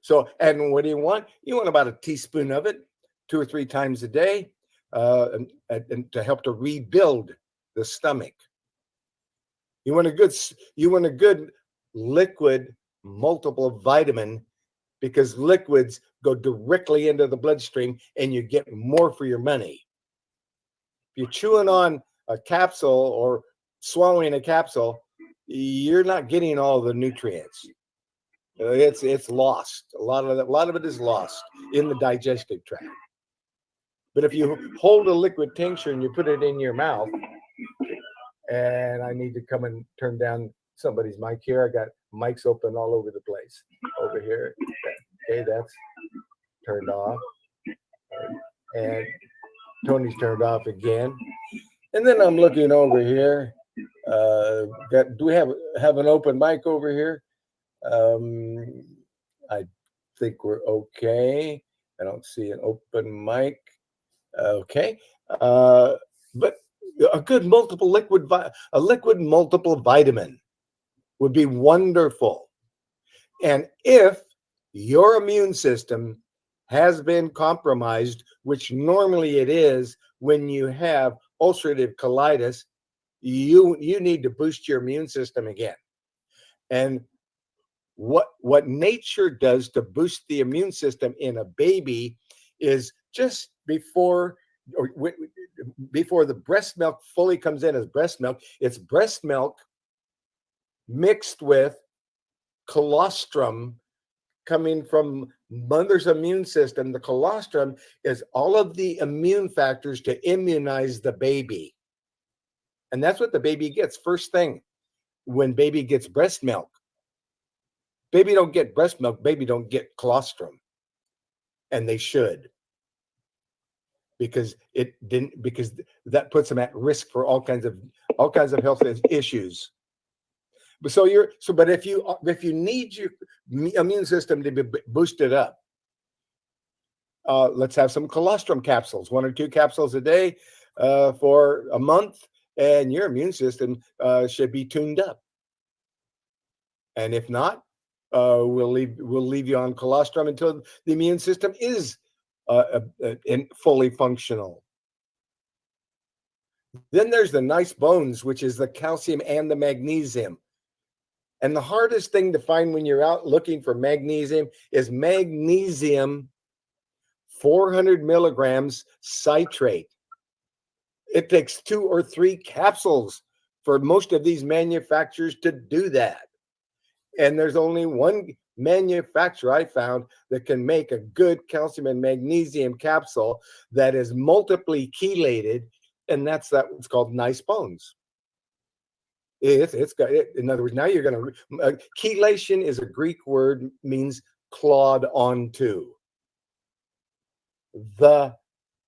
So, and what do you want? You want about a teaspoon of it 2 or 3 times a day, and to help to rebuild the stomach. You want a good liquid multiple vitamin, because liquids go directly into the bloodstream and you get more for your money. If you're chewing on a capsule or swallowing a capsule, you're not getting all the nutrients. It's lost. A lot of it is lost in the digestive tract. But if you hold a liquid tincture and you put it in your mouth, and I need to come and turn down somebody's mic here. I got mics open all over the place over here. Okay, that's turned off. And Tony's turned off again. And then I'm looking over here. Do we have an open mic over here? I think we're okay. I don't see an open mic. Okay. But a good liquid multiple vitamin would be wonderful. And if your immune system has been compromised, which normally it is when you have ulcerative colitis, you need to boost your immune system again. And what nature does to boost the immune system in a baby is just before the breast milk fully comes in as breast milk, it's breast milk mixed with colostrum coming from mother's immune system. The colostrum is all of the immune factors to immunize the baby. And that's what the baby gets first thing when baby gets breast milk. Baby don't get breast milk, baby don't get colostrum. And they should. Because that puts them at risk for all kinds of health issues. But if you need your immune system to be boosted up, let's have some colostrum capsules, 1 or 2 capsules a day for a month, and your immune system should be tuned up. And if not, we'll leave you on colostrum until the immune system is fully functional. Then there's the nice bones, which is the calcium and the magnesium. And the hardest thing to find when you're out looking for magnesium is magnesium 400 milligrams citrate. It takes 2 or 3 capsules for most of these manufacturers to do that. And there's only one manufacturer I found that can make a good calcium and magnesium capsule that is multiply chelated, and that's what's called Nice Bones. It's got it. In other words, now you're going to chelation is a Greek word, means clawed onto. The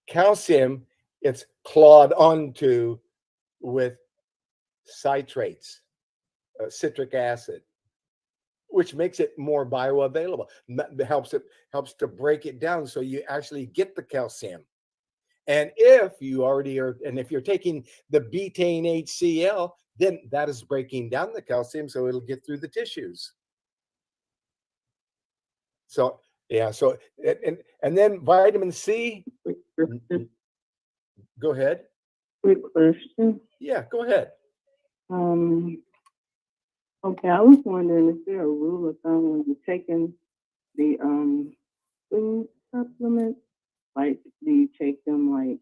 calcium, it's clawed onto with citrates, citric acid, which makes it more bioavailable. Helps to break it down so you actually get the calcium. And if you already are, and if you're taking the betaine HCl, then that is breaking down the calcium so it'll get through the tissues. So yeah, so and then vitamin C. Go ahead. Quick question. Yeah, go ahead. Okay, I was wondering, is there a rule of thumb when you're taking the food supplements? Like, do you take them like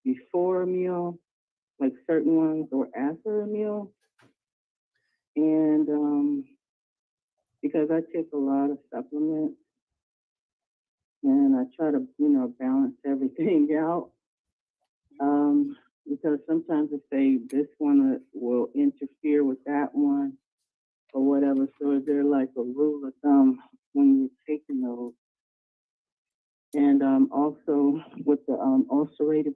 before a meal, like certain ones, or after a meal? And because I take a lot of supplements and I try to, balance everything out. Because sometimes they say this one will interfere with that one or whatever. So is there like a rule of thumb when you're taking those? And also with the ulcerative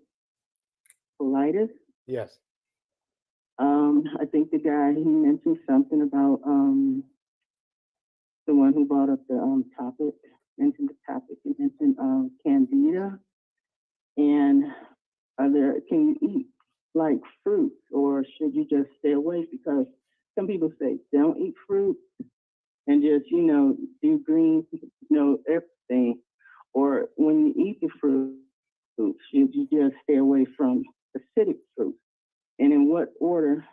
colitis. Yes. I think the guy, he mentioned something about the one who brought up the topic, mentioned the topic, he mentioned candida. And can you eat like fruits, or should you just stay away? Because some people say don't eat fruit and just, do greens, everything. Or when you eat the fruit, should you just stay away from acidic fruits? And in what order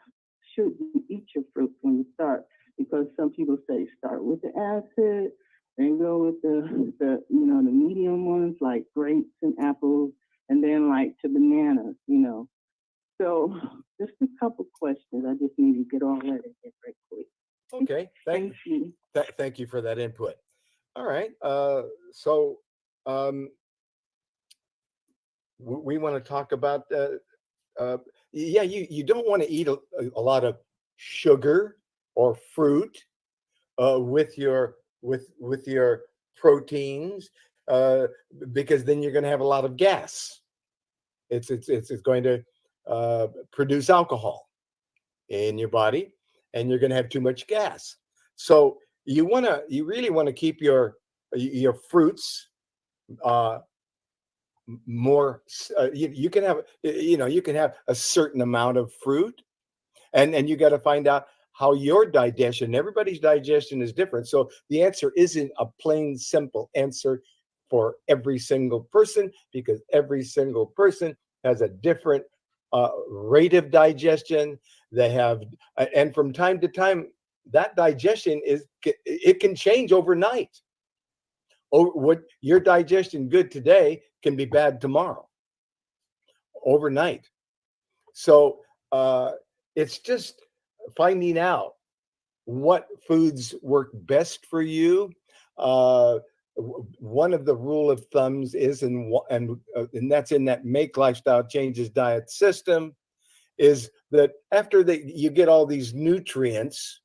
should you eat your fruits when you start? Because some people say start with the acid, then go with the medium ones like grapes and apples, and then like to bananas, So just a couple questions. I just need to get all that in here right quick. Okay. Thank you. Thank you for that input. All right. So we want to talk about you don't want to eat a lot of sugar or fruit with your proteins, because then you're going to have a lot of gas. It's going to produce alcohol in your body, and you're going to have too much gas. So you really want to keep your fruits more. You can have a certain amount of fruit, and you got to find out how your digestion. Everybody's digestion is different, so the answer isn't a plain simple answer for every single person, because every single person has a different rate of digestion. They have, and from time to time, that digestion it can change overnight. What your digestion good today can be bad tomorrow, overnight. So it's just finding out what foods work best for you. One of the rule of thumbs is, and that's in that Make Lifestyle Changes diet system, is that after you get all these nutrients,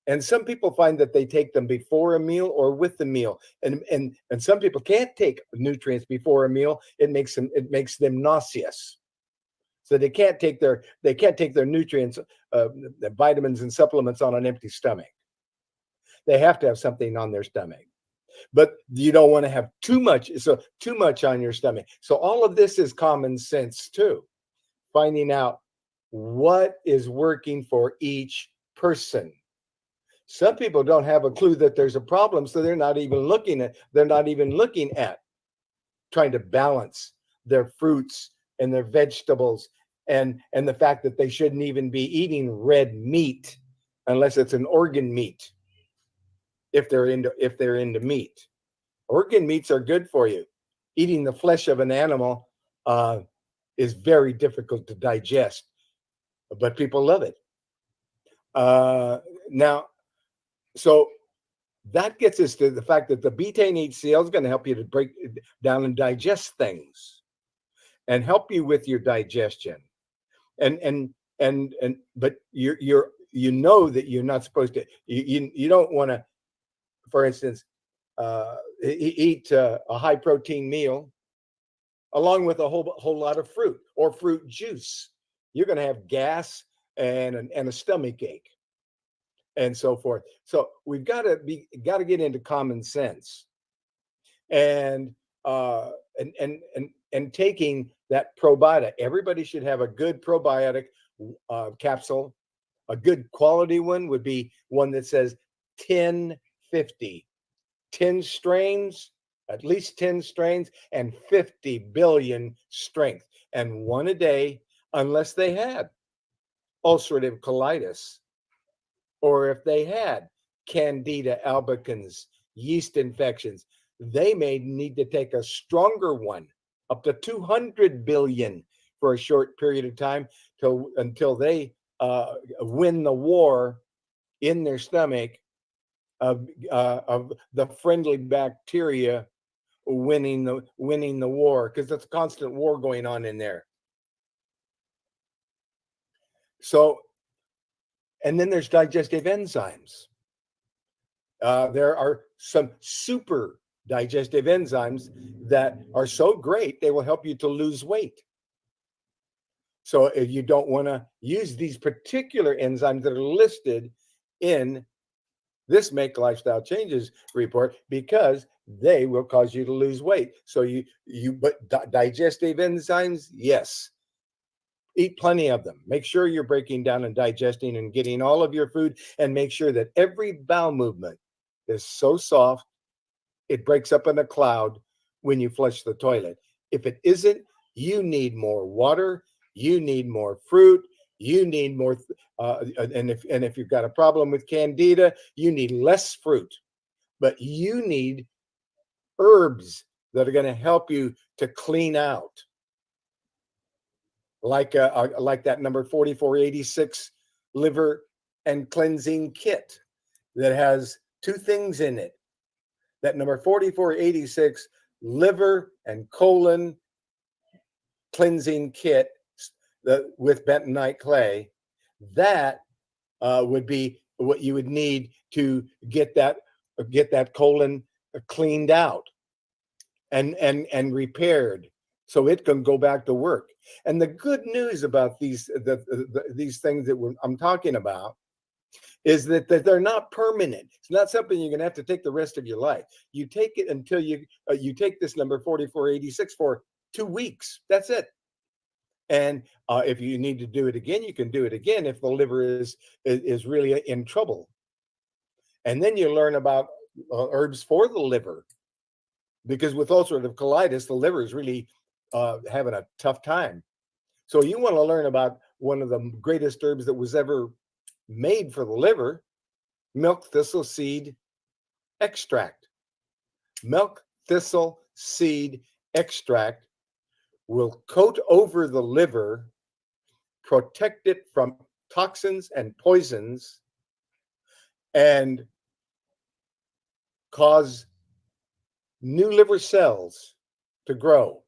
and some people find that they take them before a meal or with the meal, and some people can't take nutrients before a meal. It makes them nauseous, so they can't take their nutrients, the vitamins and supplements on an empty stomach. They have to have something on their stomach. But you don't want to have too much on your stomach. So all of this is common sense too. Finding out what is working for each person. Some people don't have a clue that there's a problem, so they're not even looking at trying to balance their fruits and their vegetables, and the fact that they shouldn't even be eating red meat unless it's an organ meat, if they're into meat, Organ meats are good for you. Eating the flesh of an animal is very difficult to digest, but people love it. Now, so that gets us to the fact that the betaine HCl is going to help you to break down and digest things and help you with your digestion. But you know that you're not supposed to, you don't want to, for instance, eat a high protein meal along with a whole lot of fruit or fruit juice. You're going to have gas and a stomach ache and so forth. So we've got to get into common sense and taking that probiotic. Everybody should have a good probiotic capsule. A good quality one would be one that says 1050, 10 strains, at least 10 strains, and 50 billion strength, and one a day, unless they had ulcerative colitis, or if they had Candida albicans, yeast infections. They may need to take a stronger one, up to 200 billion for a short period of time until they win the war in their stomach of the friendly bacteria winning the war, because there's a constant war going on in there. So, and then there's digestive enzymes. There are some super digestive enzymes that are so great they will help you to lose weight. So if you don't want to use these particular enzymes that are listed in this Make Lifestyle Changes report, because they will cause you to lose weight. So but digestive enzymes, yes. Eat plenty of them. Make sure you're breaking down and digesting and getting all of your food, and make sure that every bowel movement is so soft it breaks up in a cloud when you flush the toilet. If it isn't, you need more water, you need more fruit, you need more, and if you've got a problem with candida, you need less fruit, but you need herbs that are going to help you to clean out, like that number 4486 liver and cleansing kit that has two things in it. That number 4486 liver and colon cleansing kit with bentonite clay, that would be what you would need to get that colon cleaned out and repaired, so it can go back to work. And the good news about these things that I'm talking about is that they're not permanent. It's not something you're going to have to take the rest of your life. You take it until you take this number 4486 for 2 weeks. That's it. And if you need to do it again, you can do it again if the liver is really in trouble. And then you learn about herbs for the liver, because with ulcerative colitis, the liver is really having a tough time. So you want to learn about one of the greatest herbs that was ever made for the liver: milk thistle seed extract. Milk thistle seed extract will coat over the liver, protect it from toxins and poisons, and cause new liver cells to grow.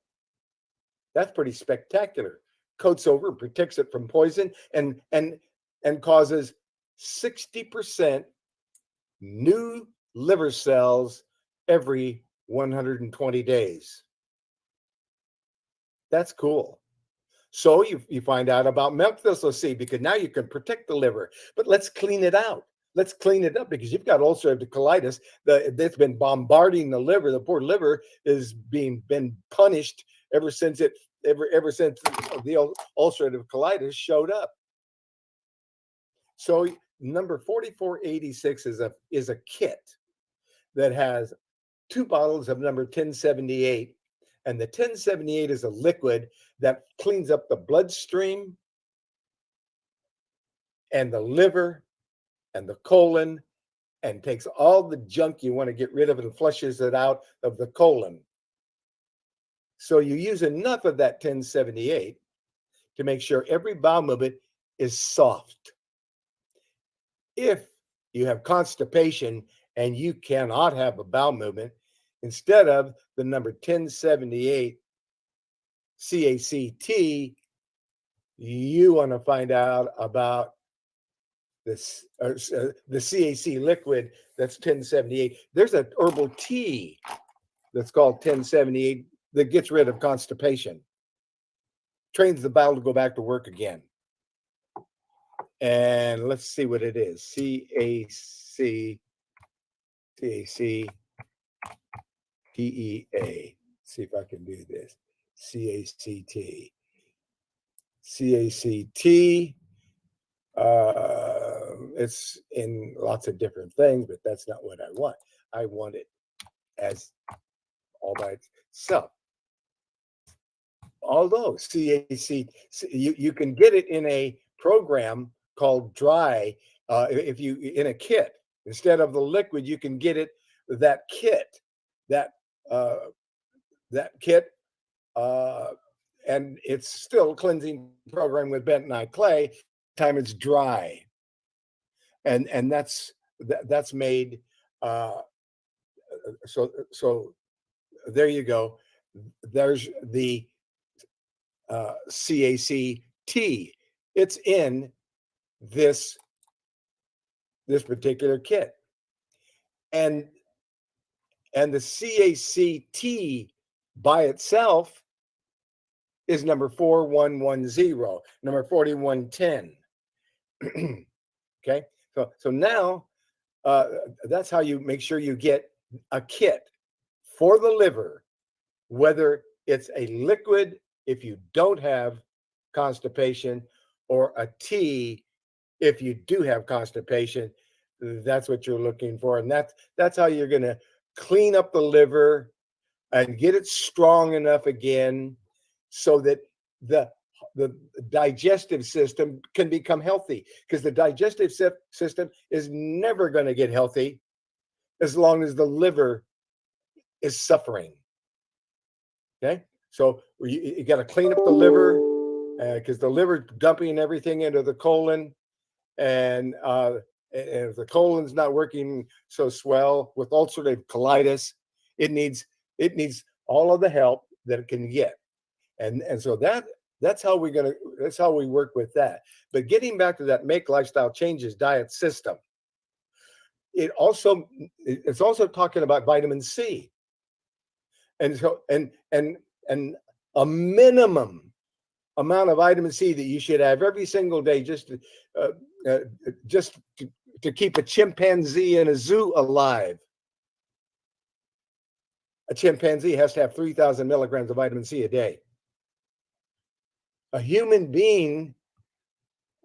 That's pretty spectacular. Coats over, protects it from poison, and causes 60% new liver cells every 120 days. That's cool. So you find out about milk thistle seed, because now you can protect the liver. But let's clean it out. Let's clean it up, because you've got ulcerative colitis that's been bombarding the liver. The poor liver is been punished ever since the ulcerative colitis showed up. So number 4486 is a kit that has 2 bottles of number 1078, and the 1078 is a liquid that cleans up the bloodstream and the liver and the colon and takes all the junk you want to get rid of and flushes it out of the colon. So you use enough of that 1078 to make sure every bowel movement is soft. If you have constipation and you cannot have a bowel movement, instead of the number 1078 CACT, you want to find out about this the CAC liquid that's 1078. There's an herbal tea that's called 1078 that gets rid of constipation, trains the bowel to go back to work again. And let's see what it is. CAC TEA. See if I can do this. CACT. It's in lots of different things, but that's not what I want. I want it as all by itself. Although CAC, you can get it in a program called Dry. If you in a kit, instead of the liquid, you can get it that kit, and it's still a cleansing program with bentonite clay. Time it's dry, and that's made. So there you go. There's the CACT. It's in this particular kit, and the CACT by itself is number 4110, number 4110. Okay, so now that's how you make sure you get a kit for the liver, whether it's a liquid if you don't have constipation, or a tea if you do have constipation. That's what you're looking for, and that's how you're going to clean up the liver and get it strong enough again, so that the digestive system can become healthy. Because the digestive system is never going to get healthy as long as the liver is suffering. Okay, so you got to clean up the liver, because the liver dumping everything into the colon, and if the colon's not working so swell with ulcerative colitis, it needs all of the help that it can get, and so that's how we work with that. But getting back to that Make Lifestyle Changes diet system, it's also talking about vitamin C, and so and a minimum amount of vitamin C that you should have every single day, just to keep a chimpanzee in a zoo alive. A chimpanzee has to have 3,000 milligrams of vitamin C a day. A human being,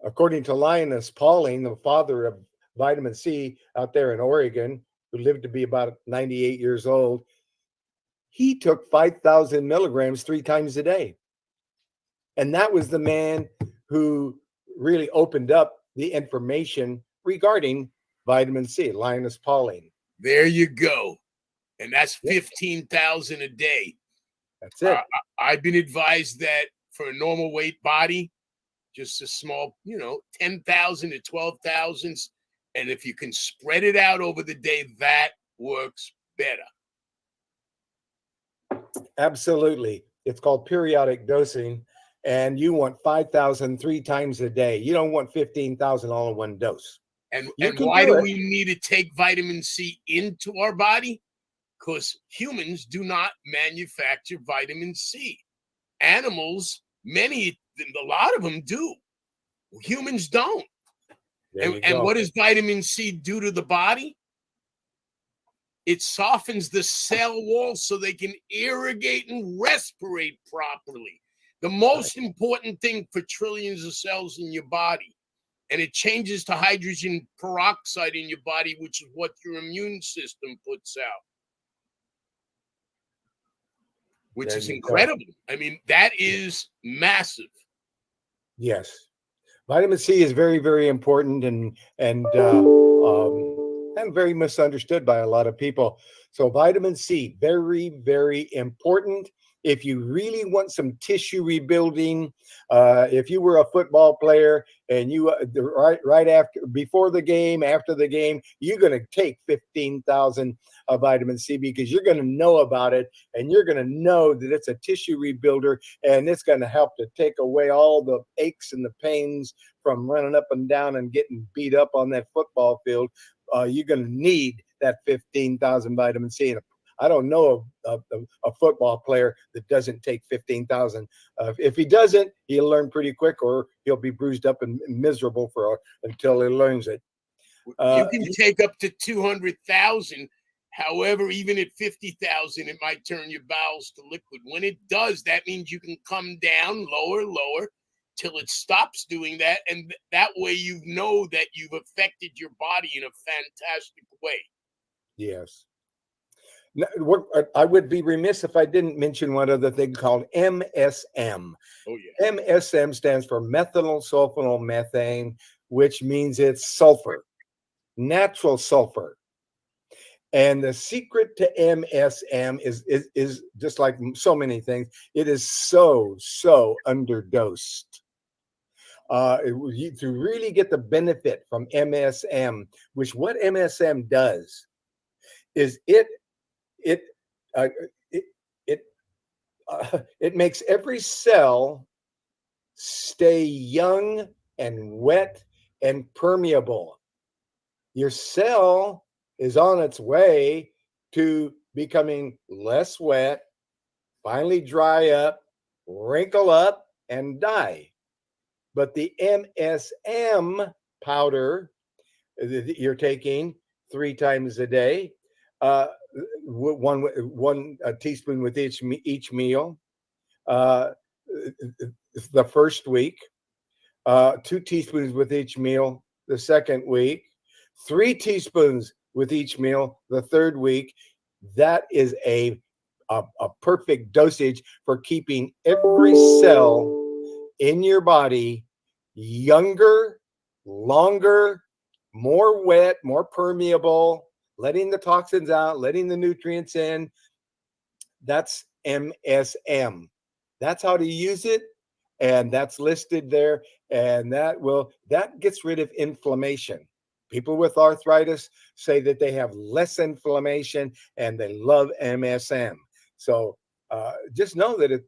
according to Linus Pauling, the father of vitamin C out there in Oregon, who lived to be about 98 years old, he took 5,000 milligrams 3 times a day. And that was the man who really opened up the information regarding vitamin C, Linus Pauling. There you go. And that's 15,000 a day. That's it. I've been advised that for a normal weight body, just a small, 10,000 to 12,000. And if you can spread it out over the day, that works better. Absolutely. It's called periodic dosing. And you want 5,000 3 times a day. You don't want 15,000 all in one dose. And why do we need to take vitamin C into our body? Because humans do not manufacture vitamin C. Animals, a lot of them do. Humans don't. And what does vitamin C do to the body? It softens the cell wall so they can irrigate and respirate properly. The most important thing for trillions of cells in your body. And it changes to hydrogen peroxide in your body, which is what your immune system puts out. Which is incredible. I mean, that is massive. Yes. Vitamin C is very, very important. And and very misunderstood by a lot of people. So vitamin C, very, very important. If you really want some tissue rebuilding, if you were a football player and you right after, before the game, after the game, you're going to take 15,000 of vitamin C, because you're going to know about it, and you're going to know that it's a tissue rebuilder, and it's going to help to take away all the aches and the pains from running up and down and getting beat up on that football field. You're going to need that 15,000 vitamin C. And I don't know a football player that doesn't take 15,000. If he doesn't, he'll learn pretty quick, or he'll be bruised up and miserable until he learns it. You can take up to 200,000. However, even at 50,000, it might turn your bowels to liquid. When it does, that means you can come down lower till it stops doing that. And that way you know that you've affected your body in a fantastic way. Yes. Now, I would be remiss if I didn't mention one other thing called MSM. Oh, yeah. MSM stands for methanol sulfonyl methane, which means it's sulfur, natural sulfur. And the secret to MSM is just like so many things. It is so underdosed. To really get the benefit from MSM, which what MSM does is it makes every cell stay young and wet and permeable. Your cell is on its way to becoming less wet, finally dry up, wrinkle up, and die. But the MSM powder that you're taking 3 times a day, one teaspoon with each meal, the first week, 2 teaspoons with each meal the second week, 3 teaspoons with each meal the third week. That is a perfect dosage for keeping every cell in your body younger, longer, more wet, more permeable, letting the toxins out, letting the nutrients in. That's MSM. That's how to use it, and that's listed there. And that gets rid of inflammation. People with arthritis say that they have less inflammation, and they love MSM. So just know that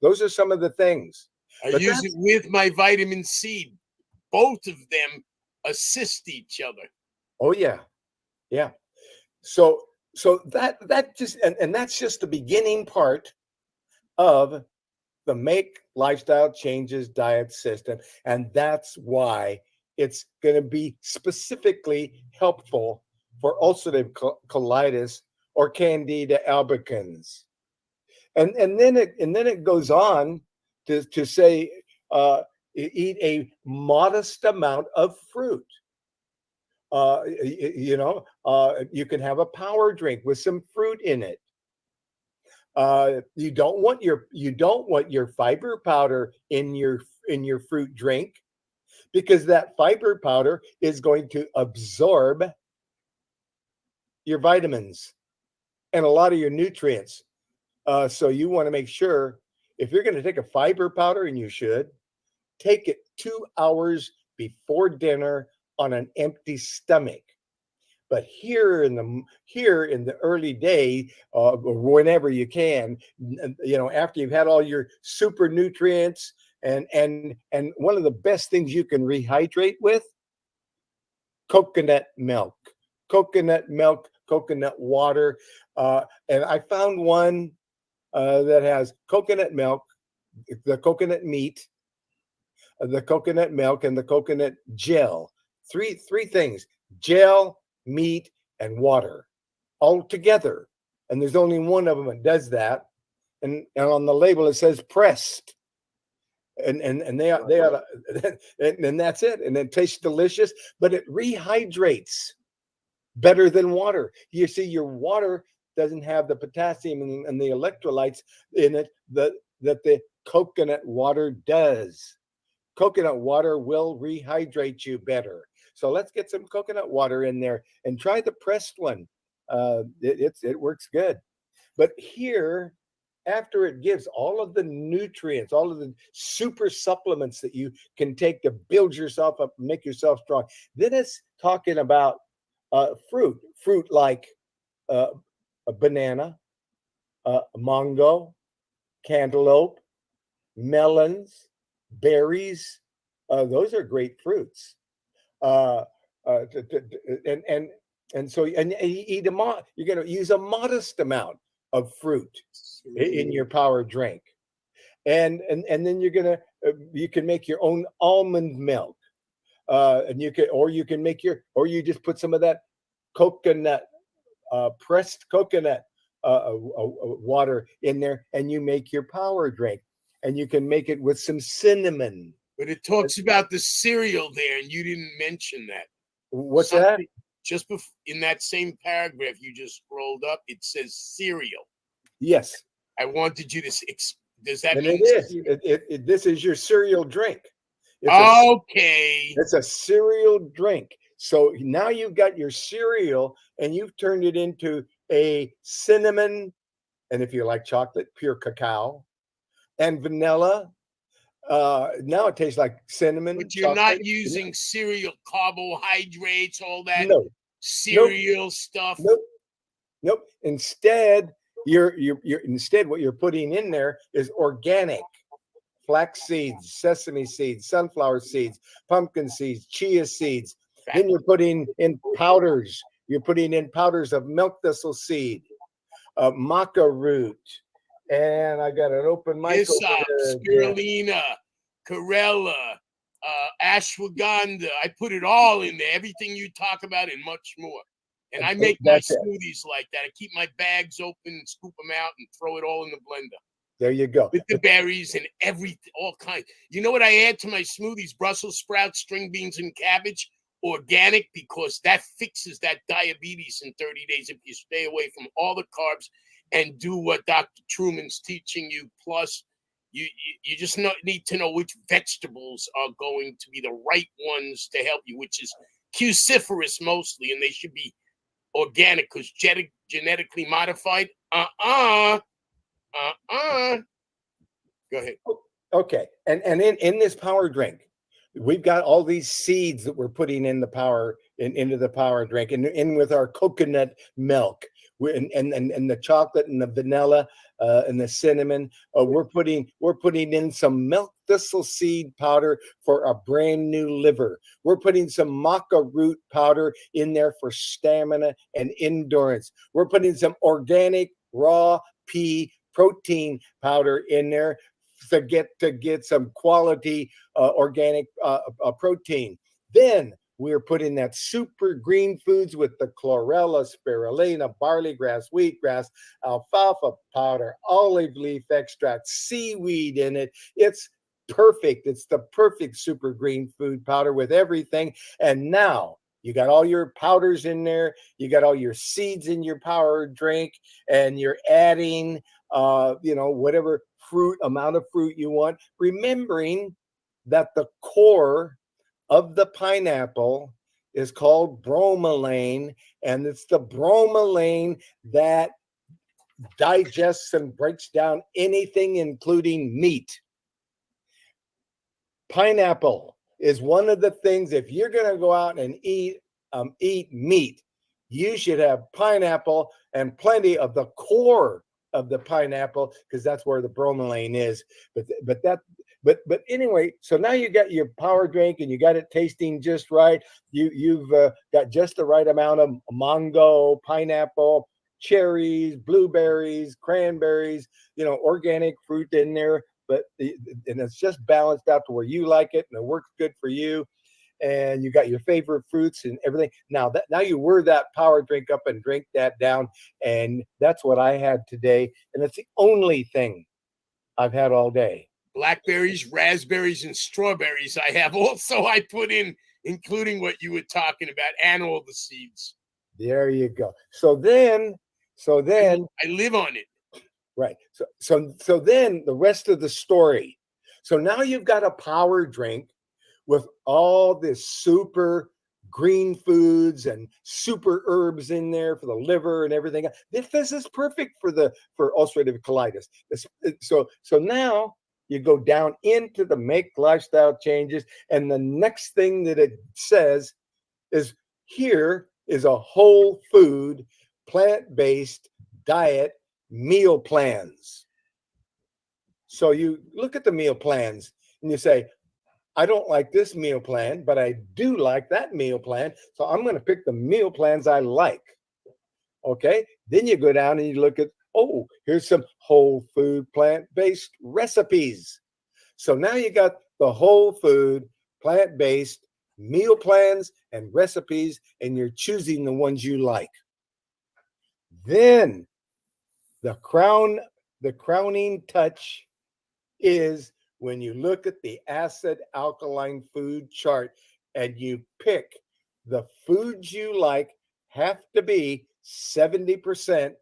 those are some of the things. I use it with my vitamin C. Both of them assist each other. Oh yeah. So that just and that's just the beginning part of the Make Lifestyle Changes diet system, and that's why it's going to be specifically helpful for ulcerative colitis or Candida albicans. And then it goes on to say eat a modest amount of fruit. You can have a power drink with some fruit in it. You don't want your fiber powder in your fruit drink, because that fiber powder is going to absorb your vitamins and a lot of your nutrients. So you want to make sure, if you're going to take a fiber powder, and you should, take it 2 hours before dinner on an empty stomach. But here in the early day, whenever you can, after you've had all your super nutrients, and one of the best things you can rehydrate with, coconut milk, coconut water. And I found one that has coconut milk, the coconut meat, the coconut milk, and the coconut gel. Three things: gel, meat, and water, all together. And there's only one of them that does that. And on the label it says pressed. And they ought to, and that's it. And it tastes delicious, but it rehydrates better than water. You see, your water doesn't have the potassium and the electrolytes in it that the coconut water does. Coconut water will rehydrate you better. So let's get some coconut water in there and try the pressed one. It works good. But here, after it gives all of the nutrients, all of the super supplements that you can take to build yourself up, make yourself strong, then it's talking about fruit like a banana, mango, cantaloupe, melons, berries. Those are great fruits. And so you eat you're going to use a modest amount of fruit in your power drink, and then you're gonna you can make your own almond milk, and you can make you just put some of that coconut, pressed coconut water in there, and you make your power drink, and you can make it with some cinnamon. But it talks about the cereal there, and you didn't mention that. What's that? Just in that same paragraph you just scrolled up, it says cereal. Yes. I wanted you to. Does that and mean it is? This is your cereal drink. Okay. It's a cereal drink. So now you've got your cereal, and you've turned it into a cinnamon, and if you like chocolate, pure cacao, and vanilla. Now it tastes like cinnamon. But you're not using cereal carbohydrates, all that cereal stuff. Nope. Instead, instead what you're putting in there is organic. Flax seeds, sesame seeds, sunflower seeds, pumpkin seeds, chia seeds. Then you're putting in powders. You're putting in powders of milk thistle seed, maca root, and I got an open mic. Hyssop, spirulina, chlorella, ashwagandha. I put it all in there. Everything you talk about and much more. And I make my smoothies like that. I keep my bags open and scoop them out and throw it all in the blender. There you go. With the berries and everything, all kinds. You know what I add to my smoothies? Brussels sprouts, string beans, and cabbage. Organic, because that fixes that diabetes in 30 days if you stay away from all the carbs and do what Dr. Truman's teaching you. Plus, you just need to know which vegetables are going to be the right ones to help you, which is cruciferous mostly, and they should be organic because genetically modified. Go ahead. Okay. And in this power drink, we've got all these seeds that we're putting in the power into the power drink, and in with our coconut milk, and the chocolate and the vanilla and the cinnamon. We're putting in some milk thistle seed powder for a brand new liver. We're putting some maca root powder in there for stamina and endurance. We're putting some organic raw pea protein powder in there to get some quality organic protein. Then we're putting that super green foods with the chlorella, spirulina, barley grass, wheatgrass, alfalfa powder, olive leaf extract, seaweed in it. It's perfect. It's the perfect super green food powder with everything. And now you got all your powders in there. You got all your seeds in your power drink, and you're adding whatever amount of fruit you want, remembering that the core of the pineapple is called bromelain, and it's the bromelain that digests and breaks down anything, including meat. Pineapple is one of the things, if you're going to go out and eat meat, you should have pineapple and plenty of the core of the pineapple, because that's where the bromelain is. But anyway, so now you got your power drink, and you got it tasting just right. You've got just the right amount of mango, pineapple, cherries, blueberries, cranberries, organic fruit in there. And it's just balanced out to where you like it, and it works good for you. And you got your favorite fruits and everything. Now you whir that power drink up and drink that down. And that's what I had today. And it's the only thing I've had all day. Blackberries, raspberries, and strawberries I have also. I put in, including what you were talking about, and all the seeds. There you go. So then I live on it. Right. So then the rest of the story. So now you've got a power drink with all this super green foods and super herbs in there for the liver and everything. This is perfect for ulcerative colitis. So now you go down into the make lifestyle changes, and the next thing that it says is here is a whole food, plant-based diet meal plans. So you look at the meal plans and you say, I don't like this meal plan, but I do like that meal plan. So I'm going to pick the meal plans I like. Okay. Then you go down and you look at, oh, here's some whole food plant-based recipes. So now you got the whole food plant-based meal plans and recipes, and you're choosing the ones you like. Then the crowning touch is when you look at the acid alkaline food chart and you pick the foods you like have to be 70%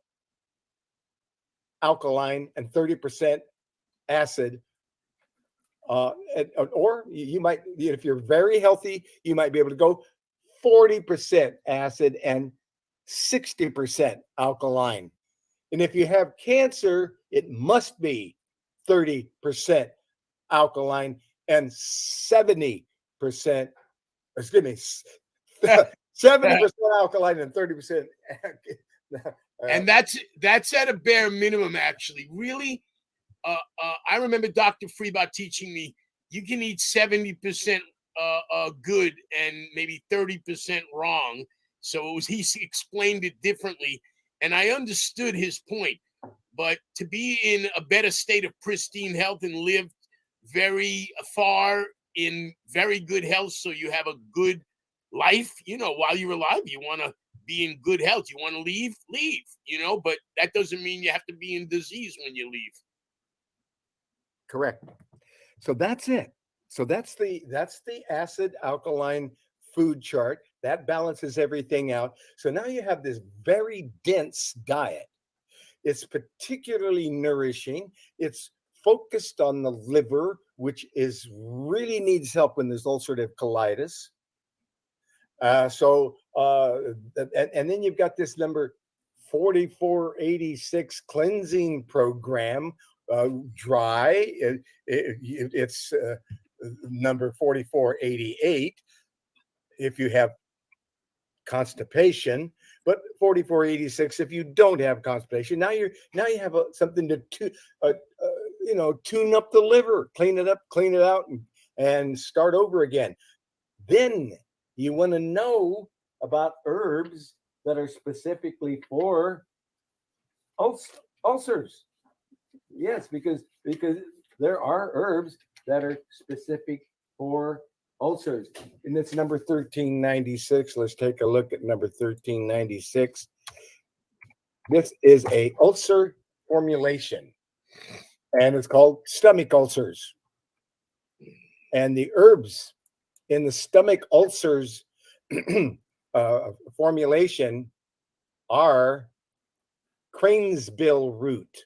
alkaline and 30% acid. Or you might, if you're very healthy, you might be able to go 40% acid and 60% alkaline. And if you have cancer, it must be 30% alkaline and 70%, excuse me, 70% alkaline and 30%. And that's at a bare minimum, actually. Really, I remember Dr. Freebot teaching me you can eat 70% good and maybe 30% wrong. So he explained it differently, and I understood his point. But to be in a better state of pristine health and live very far in very good health, so you have a good life, while you're alive, you want to be in good health. You want to leave, but that doesn't mean you have to be in disease when you leave. Correct. So that's it. So that's the acid alkaline food chart that balances everything out. So now you have this very dense diet. It's particularly nourishing. It's focused on the liver, which really needs help when there's ulcerative colitis. And then you've got this number 4486 cleansing program, dry. It's number 4488 if you have constipation, but 4486 if you don't have constipation. Now you have something to tune up the liver, clean it up, clean it out, and start over again. Then you want to know about herbs that are specifically for ulcers. Yes, because there are herbs that are specific for ulcers. And it's number 1396. Let's take a look at number 1396. This is a ulcer formulation, and it's called stomach ulcers. And the herbs in the stomach ulcers formulation are cranesbill root,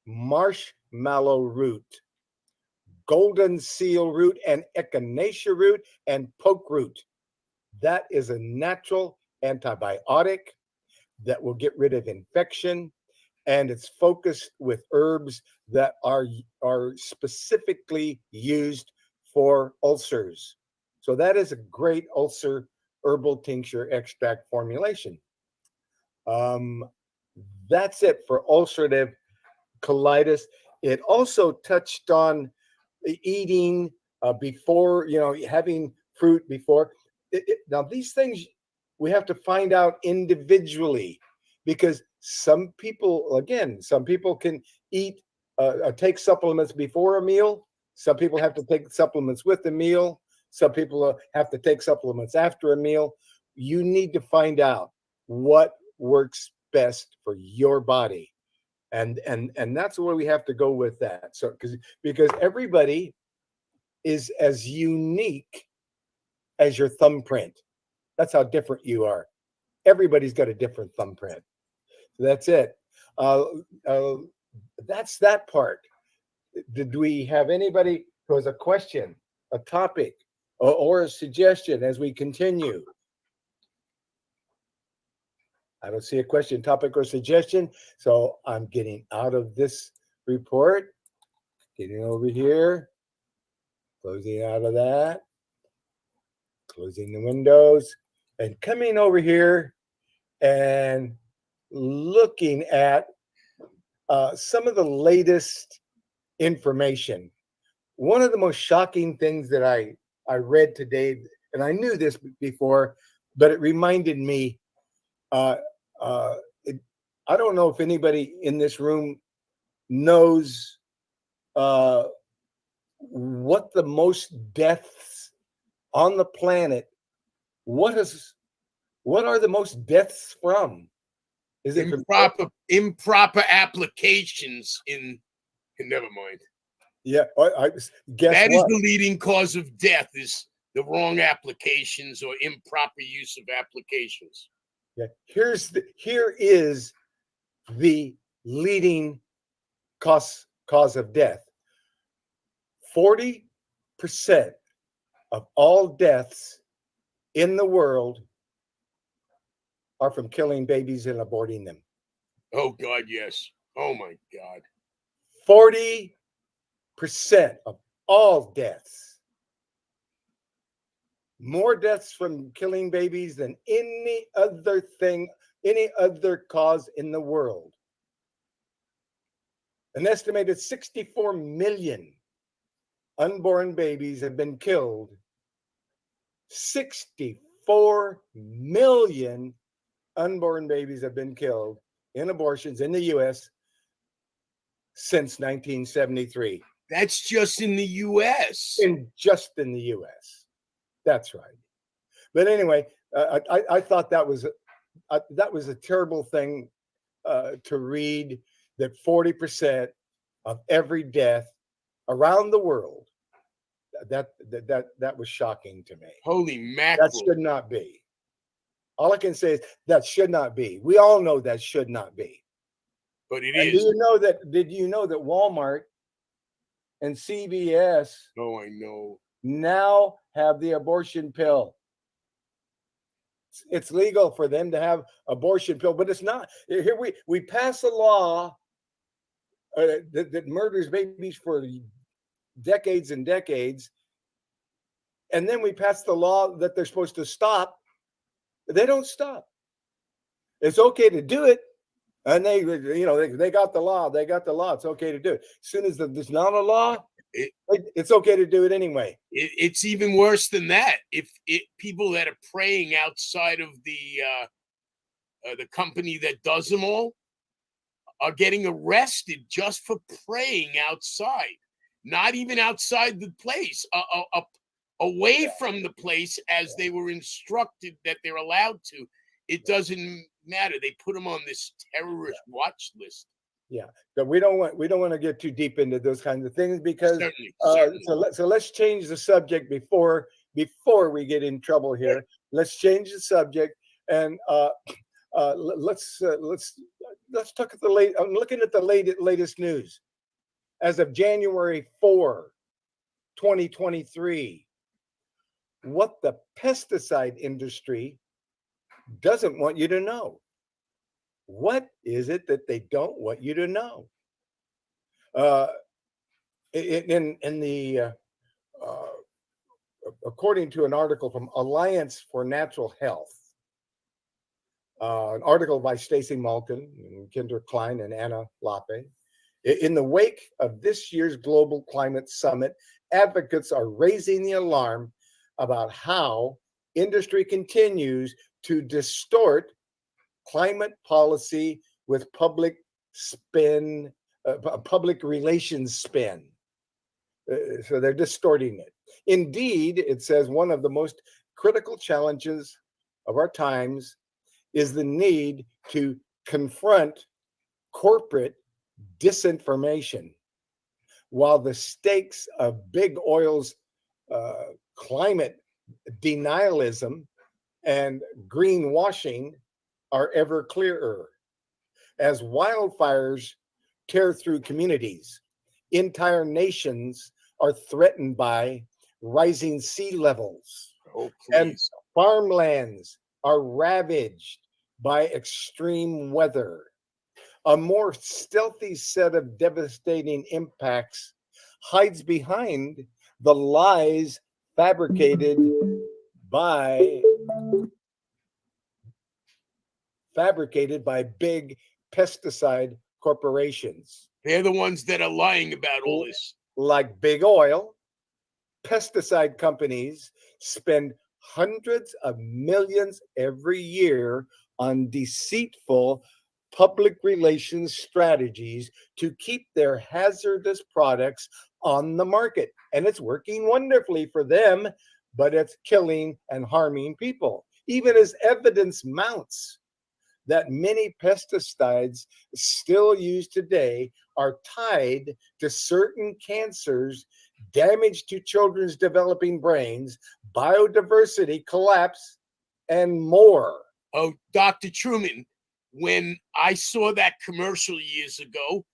marshmallow root, golden seal root, and echinacea root, and poke root. That is a natural antibiotic that will get rid of infection, and it's focused with herbs that are specifically used for ulcers. So that is a great ulcer herbal tincture extract formulation. That's it for ulcerative colitis. It also touched on eating before, having fruit before. Now, these things we have to find out individually, because some people can eat, take supplements before a meal. Some people have to take supplements with the meal. Some people have to take supplements after a meal. You need to find out what works best for your body. And that's where we have to go with that. So because everybody is as unique as your thumbprint. That's how different you are. Everybody's got a different thumbprint. So that's it. That's that part. Did we have anybody who has a question, a topic, or a suggestion as we continue? I don't see a question, topic, or suggestion. So I'm getting out of this report, getting over here, closing out of that, closing the windows, and coming over here and looking at some of the latest information. One of the most shocking things that I read today, and I knew this before, but it reminded me. I don't know if anybody in this room knows what the most deaths on the planet. What are the most deaths from? Is it improper applications in? Never mind. Yeah, I guess that what? is the leading cause of death: is the wrong applications or improper use of applications. Yeah, here is the leading cause of death. 40% of all deaths in the world are from killing babies and aborting them. Oh God, yes. Oh my God. 40% of all deaths. More deaths from killing babies than any other thing, any other cause in the world. An estimated 64 million unborn babies have been killed. 64 million unborn babies have been killed in abortions in the U.S. since 1973. That's just in the U.S. Just in the U.S. That's right. But anyway, I thought that was a terrible thing to read, that 40% of every death around the world. That was shocking to me. Holy mackerel! That should not be. All I can say is that should not be. We all know that should not be. But it and is. Did you know that Walmart and CVS? Oh, I know. Now have the abortion pill. It's legal for them to have abortion pill, but it's not. Here we pass a law that murders babies for decades and decades, and then we pass the law that they're supposed to stop. They don't stop. It's okay to do it, and they got the law. They got the law. It's okay to do it. As soon as there's not a law, it's okay to do it anyway. It's even worse than that. If people that are praying outside of the company that does them all are getting arrested just for praying outside, not even outside the place, away from the place as they were instructed that they're allowed to. It doesn't matter. They put them on this terrorist watch list. Yeah, but we don't want to get too deep into those kinds of things, because certainly. So let's change the subject before we get in trouble here. Let's change the subject, and let's talk at the late. I'm looking at the latest news as of January 4, 2023. What the pesticide industry doesn't want you to know. What is it that they don't want you to know? According to an article from Alliance for Natural Health, an article by Stacy Malkin, and Kendra Klein, and Anna Lappe, in the wake of this year's Global Climate Summit, advocates are raising the alarm about how industry continues to distort climate policy with public relations spin. So they're distorting it. Indeed, it says one of the most critical challenges of our times is the need to confront corporate disinformation. While the stakes of big oil's climate denialism and greenwashing are ever clearer. As wildfires tear through communities, entire nations are threatened by rising sea levels. Oh, And please. farmlands are ravaged by extreme weather. A more stealthy set of devastating impacts hides behind the lies fabricated by big pesticide corporations They're the ones that are lying about all this. like big oil. Pesticide companies spend hundreds of millions every year on deceitful public relations strategies to keep their hazardous products on the market. And it's working wonderfully for them, but it's killing and harming people. Even as evidence mounts that many pesticides still used today are tied to certain cancers, damage to children's developing brains, biodiversity collapse, and more. Oh, Dr. Truman, when I saw that commercial years ago,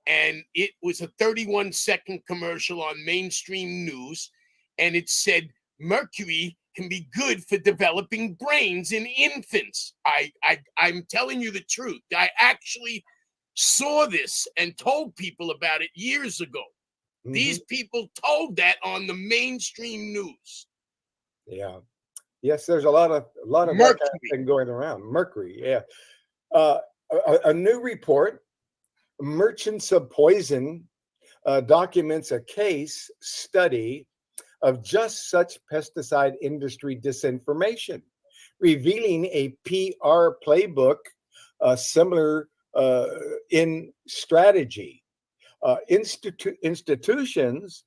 and it was a 31-second commercial on mainstream news, and it said mercury can be good for developing brains in infants. I'm telling you the truth. I actually saw this and told people about it years ago. Mhm. These people told that on the mainstream news. Yeah. Yes, there's a lot of that kind of Mercury. thing going around. Mercury, yeah. A new report, Merchants of Poison, documents a case study of just such pesticide industry disinformation, revealing a PR playbook similar in strategy. Institutions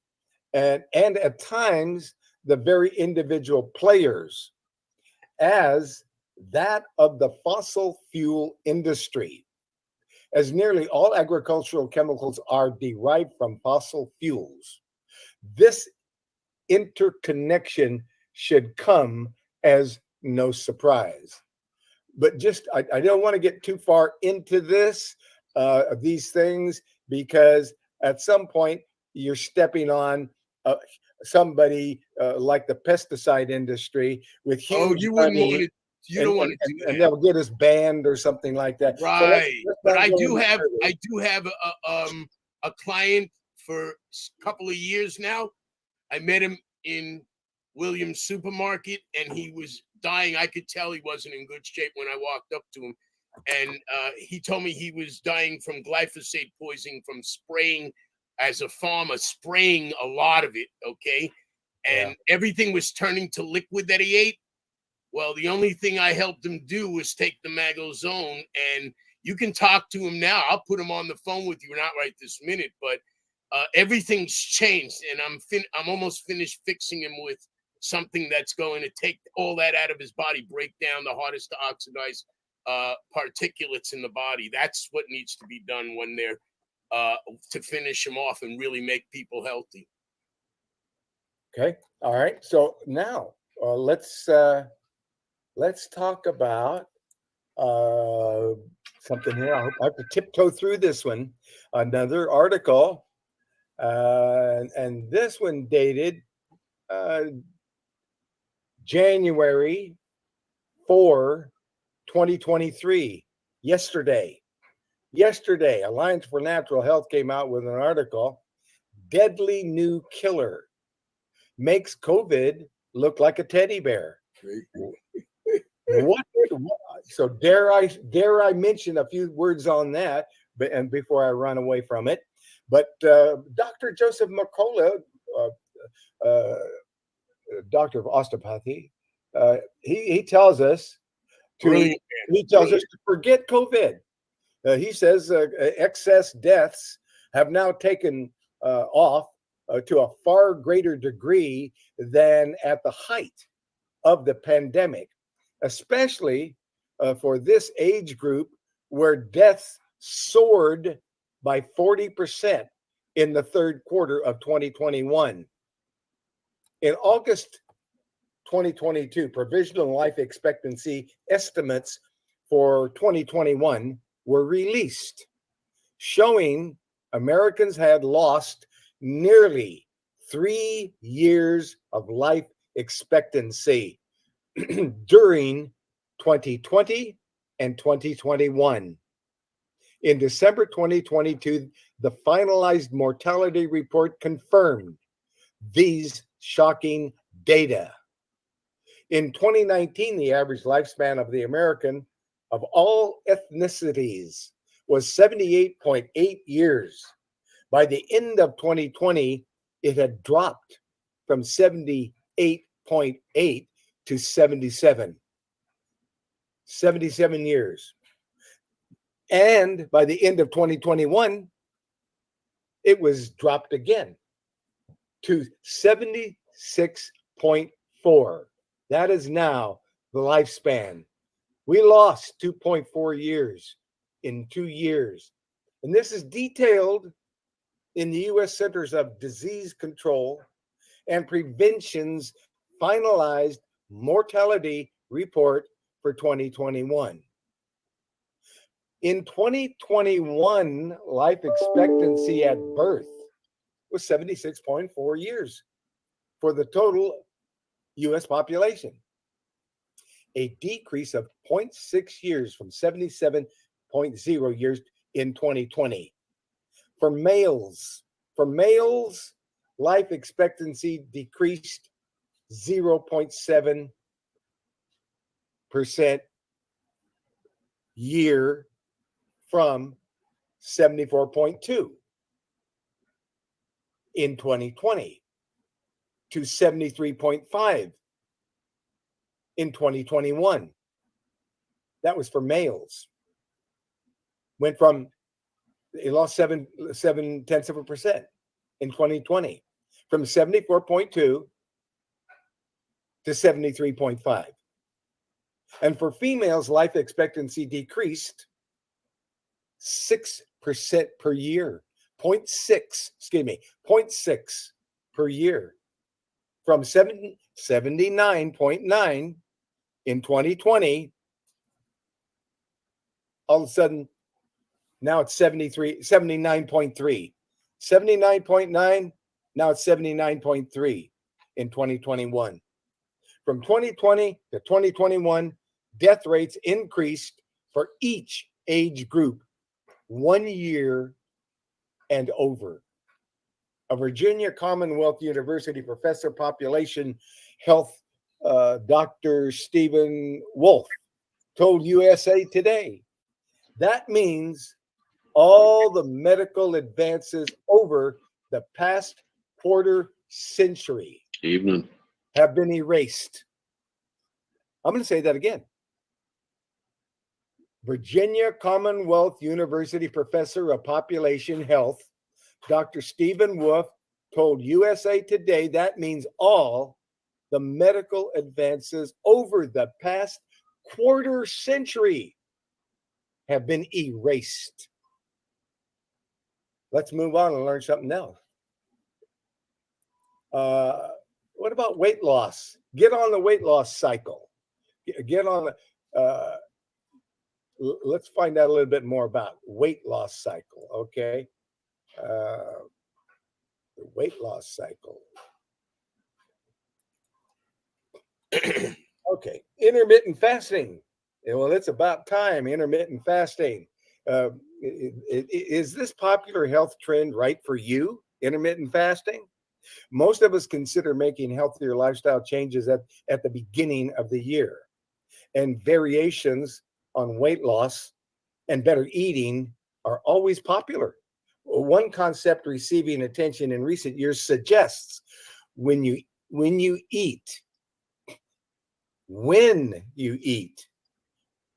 and at times the very individual players, as that of the fossil fuel industry, as nearly all agricultural chemicals are derived from fossil fuels. This interconnection should come as no surprise. But just, I don't want to get too far into these things, because at some point you're stepping on somebody like the pesticide industry with huge You wouldn't money, want to. You don't want to do that. and they'll get us banned or something like that. Right. But not I go do any have further. a client for a couple of years now. I met him in Williams supermarket, and he was dying. I could tell he wasn't in good shape when I walked up to him. And he told me he was dying from glyphosate poisoning from spraying as a farmer, spraying a lot of it, okay? And everything was turning to liquid that he ate. Well, the only thing I helped him do was take the Magozone, and you can talk to him now. I'll put him on the phone with you, not right this minute, but everything's changed, and I'm almost finished fixing him with something that's going to take all that out of his body, break down the hardest to oxidize particulates in the body. That's what needs to be done when they're to finish him off and really make people healthy. Okay. All right. So now let's talk about something here. I hope I have to tiptoe through this one. Another article, and this one dated January 4, 2023. Yesterday, Alliance for Natural Health came out with an article. Deadly new killer makes COVID look like a teddy bear. What? So dare I mention a few words on that, and before I run away from it. But Dr. Joseph McCullough, doctor of osteopathy, he tells us to forget COVID. He says excess deaths have now taken off to a far greater degree than at the height of the pandemic, especially for this age group, where deaths soared by 40% in the third quarter of 2021. In August 2022, provisional life expectancy estimates for 2021 were released, showing Americans had lost nearly 3 years of life expectancy during 2020 and 2021. In December 2022, the finalized mortality report confirmed these shocking data. In 2019, the average lifespan of the American of all ethnicities was 78.8 years. By the end of 2020, it had dropped from 78.8 to 77. 77 years. And by the end of 2021, it was dropped again to 76.4. That is now the lifespan. We lost 2.4 years in 2 years. And this is detailed in the U.S. Centers of Disease Control and Prevention's finalized mortality report for 2021. In 2021, life expectancy at birth was 76.4 years for the total U.S. population, a decrease of 0.6 years from 77.0 years in 2020. For males, life expectancy decreased 0.7% year from 74.2 in 2020 to 73.5 in 2021. That was for males. Went from, it lost 0.7% in 2020, from 74.2 to 73.5. And for females, life expectancy decreased 6% per year, 0.6 per year, from 79.9 in 2020. All of a sudden, now it's 79.3. 79.9, now it's 79.3 in 2021. From 2020 to 2021, death rates increased for each age group 1 year and over. A Virginia Commonwealth University professor of population health, Dr. Stephen Wolf, told USA Today, that means all the medical advances over the past quarter century have been erased. I'm going to say that again. Virginia Commonwealth University professor of population health, Dr. Stephen Wolf, told USA Today that means all the medical advances over the past quarter century have been erased. Let's move on and learn something else. What about weight loss? Get on the weight loss cycle. Get on the, let's find out a little bit more about weight loss cycle, okay? The weight loss cycle. Okay, intermittent fasting. Well, it's about time, intermittent fasting. Is this popular health trend right for you, intermittent fasting? Most of us consider making healthier lifestyle changes at the beginning of the year. And variations on weight loss and better eating are always popular. One concept receiving attention in recent years suggests when you eat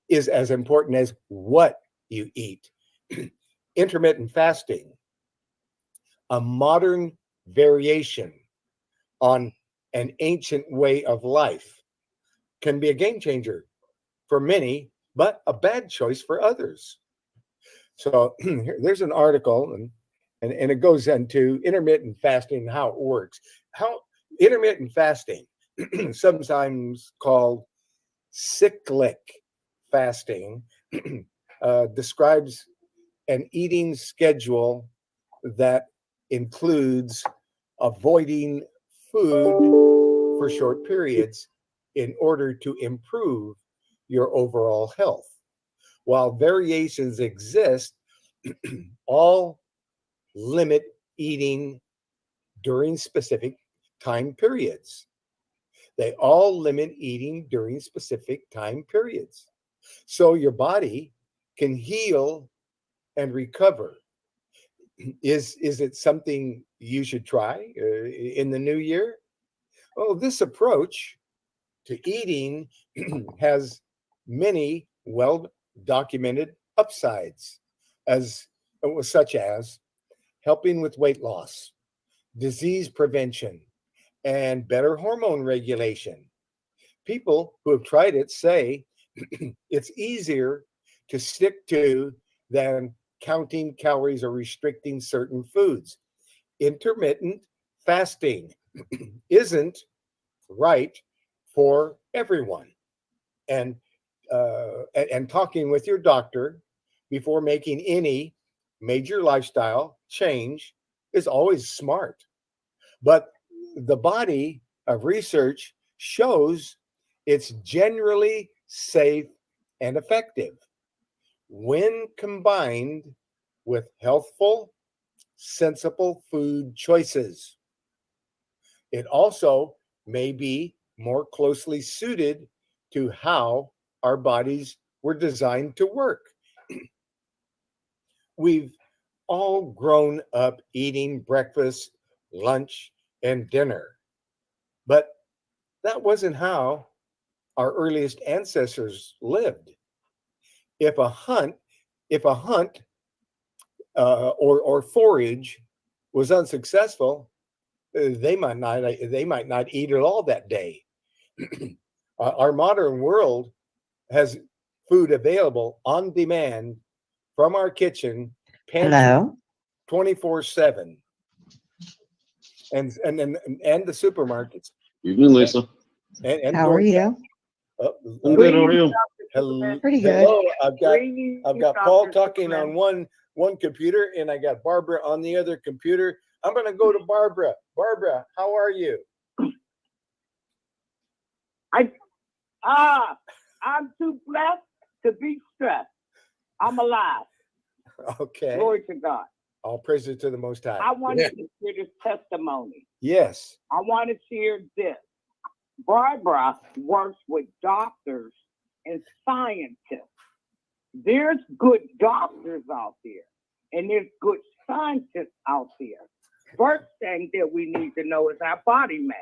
is as important as what you eat. Intermittent fasting, a modern variation on an ancient way of life, can be a game changer for many, but a bad choice for others. So there's an article, and it goes into intermittent fasting and how it works. How intermittent fasting, sometimes called cyclic fasting, describes an eating schedule that includes avoiding food for short periods in order to improve your overall health. While variations exist, all limit eating during specific time periods. They all limit eating during specific time periods. So your body can heal and recover. Is it something you should try in the new year? Well, this approach to eating has many well-documented upsides, such as helping with weight loss, disease prevention, and better hormone regulation. People who have tried it say it's easier to stick to than counting calories or restricting certain foods. Intermittent fasting isn't right for everyone. And talking with your doctor before making any major lifestyle change is always smart. But the body of research shows it's generally safe and effective when combined with healthful, sensible food choices. It also may be more closely suited to how our bodies were designed to work. We've all grown up eating breakfast, lunch, and dinner, but that wasn't how our earliest ancestors lived. If a hunt or forage was unsuccessful, they might not eat at all that day. Our modern world has food available on demand from our kitchen pantry 24/7, and the supermarkets. Evening, Lisa. And How are you? I'm good. How are you? Hello. Pretty good. Hello. I've got Paul talking on one computer, and I got Barbara on the other computer. I'm going to go to Barbara. Barbara, how are you? I'm too blessed to be stressed. I'm alive. Okay. Glory to God. All praises to the Most High. I wanted to hear this testimony. Yes. I want to share this. Barbara works with doctors and scientists. There's good doctors out there, and there's good scientists out there. First thing that we need to know is our body mass.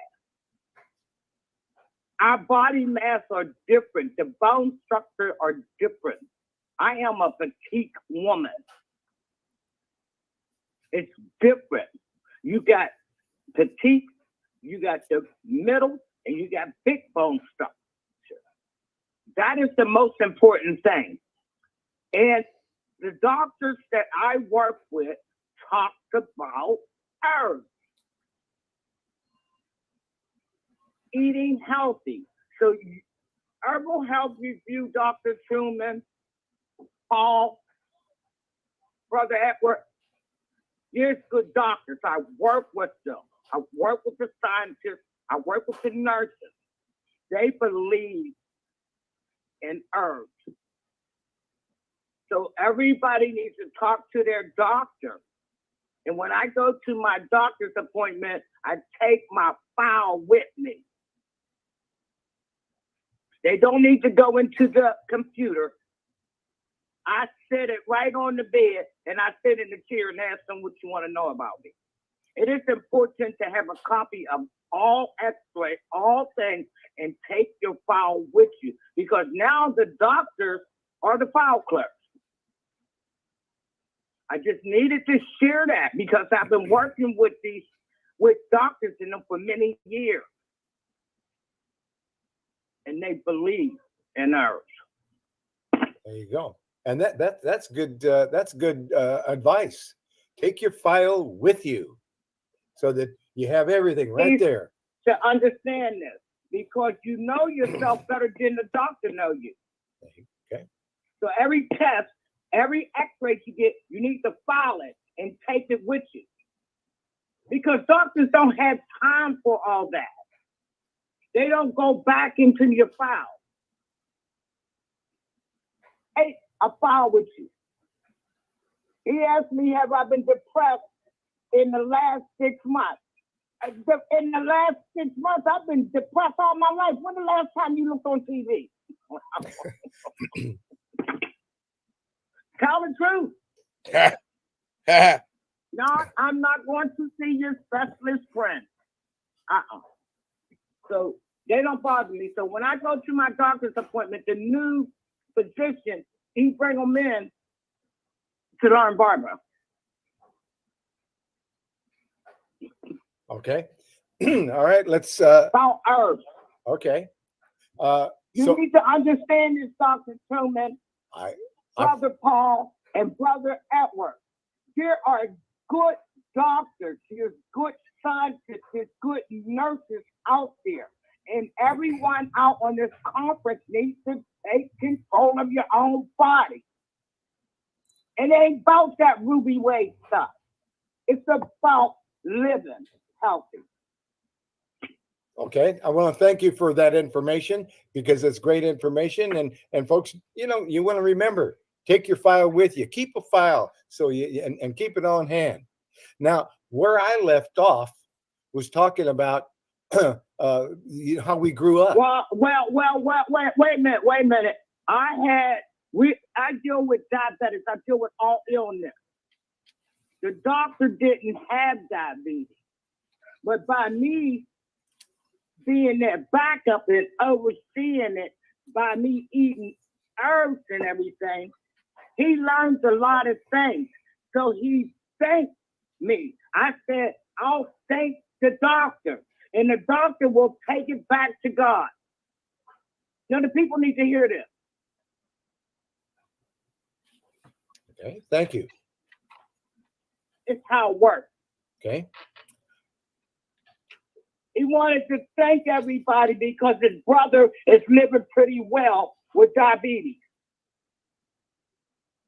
Our body mass are different. The bone structure are different. I am a petite woman. It's different. You got petite, you got the middle, and you got big bone structure. That is the most important thing. And the doctors that I work with talked about herbs. Eating healthy. So Herbal Health Review, Dr. Truman, Paul, Brother Edward, there's good doctors. I work with them. I work with the scientists. I work with the nurses. They believe in herbs. So everybody needs to talk to their doctor. And when I go to my doctor's appointment, I take my file with me. They don't need to go into the computer. I sit it right on the bed, and I sit in the chair and ask them what you want to know about me. It is important to have a copy of all x-ray, all things, and take your file with you, because now the doctors are the file clerks. I just needed to share that because I've been working with doctors in them for many years. And they believe in herbs. There you go. And that's good. That's good advice. Take your file with you so that you have everything right there. To understand this, because you know yourself better than the doctor know you. Okay. So every test, every X-ray you get, you need to file it and take it with you. because doctors don't have time for all that. They don't go back into your file. Hey, I file with you. He asked me, have I been depressed in the last 6 months? In the last 6 months, I've been depressed all my life. When the last time you looked on TV? Tell the truth. No, I'm not going to see your specialist friend. So they don't bother me. So when I go to my doctor's appointment, the new physician, he bring them in to learn Barbara. Okay. All right. Let's. About herbs. Okay. You need to understand this, Dr. Truman, Brother Paul, and Brother Edward. There are good doctors, there's good scientists, there's good nurses out there. And everyone out on this conference needs to take control of your own body. It ain't about that Ruby Wade stuff. It's about living healthy. Okay, I want to thank you for that information because it's great information. And folks, you know, you want to remember, take your file with you. Keep a file so you and keep it on hand. Now, where I left off was talking about how we grew up. Wait a minute. I deal with diabetics. I deal with all illness. The doctor didn't have diabetes, but by me being their backup and overseeing it, by me eating herbs and everything, he learns a lot of things. So he thanked me. I said, I'll thank the doctor, and the doctor will take it back to God. Now, the people need to hear this. Okay, thank you. It's how it works. Okay. He wanted to thank everybody because his brother is living pretty well with diabetes.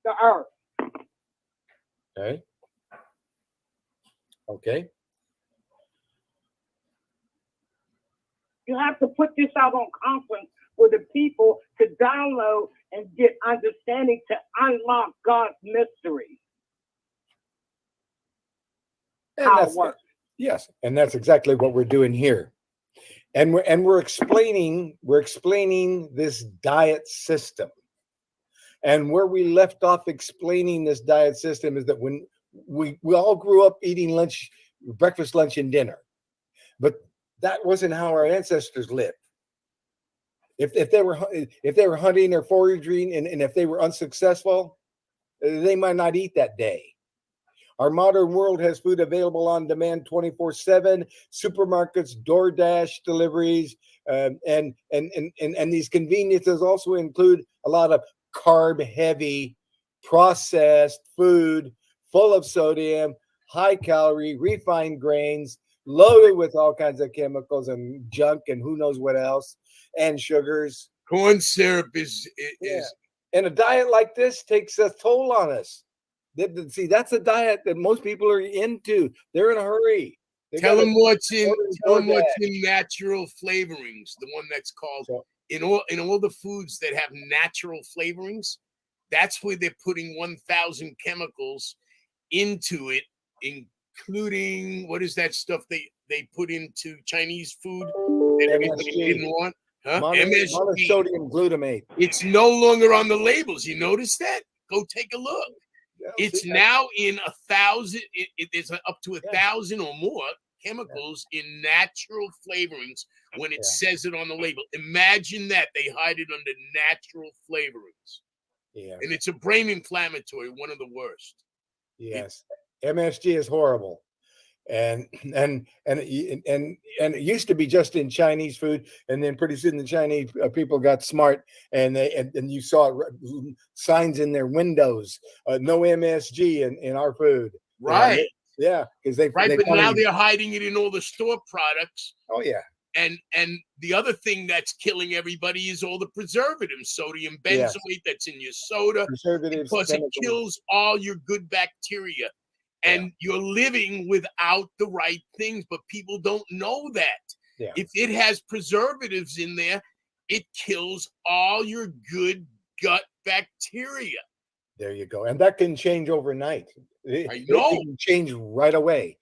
The earth. Okay. Okay. You have to put this out on conference for the people to download and get understanding to unlock God's mystery. How it works. Yes, and that's exactly what we're doing here. And we're explaining this diet system. And where we left off explaining this diet system is that when we all grew up eating breakfast, lunch, and dinner. But that wasn't how our ancestors lived. If they were hunting or foraging and if they were unsuccessful, they might not eat that day. Our modern world has food available on demand 24/7, supermarkets, DoorDash deliveries, and these conveniences also include a lot of carb-heavy, processed food full of sodium, high calorie, refined grains, loaded with all kinds of chemicals and junk and who knows what else, and sugars. Corn syrup is And a diet like this takes a toll on us. See, that's a diet that most people are into. They're in a hurry. Tell them what's in natural flavorings. The one that's called in all the foods that have natural flavorings. That's where they're putting 1,000 chemicals into it, including what is that stuff they put into Chinese food that everybody didn't want? Huh? MSG. Monosodium glutamate. It's no longer on the labels. You notice that? Go take a look. Yeah, it's now in 1,000. There's up to 1,000 or more chemicals in natural flavorings when it says it on the label. Imagine that they hide it under natural flavorings. Yeah, and it's a brain inflammatory, one of the worst. Yes, MSG is horrible, and it used to be just in Chinese food, and then pretty soon the Chinese people got smart, and you saw signs in their windows, no MSG in our food. Right. Yeah, because but now they're hiding it in all the store products. Oh yeah. And the other thing that's killing everybody is all the preservatives, sodium benzoate that's in your soda, Preservatives, because it kills all your good bacteria. and you're living without the right things, but people don't know that. Yeah. If it has preservatives in there, it kills all your good gut bacteria. There you go. And that can change overnight. I know. It can change right away.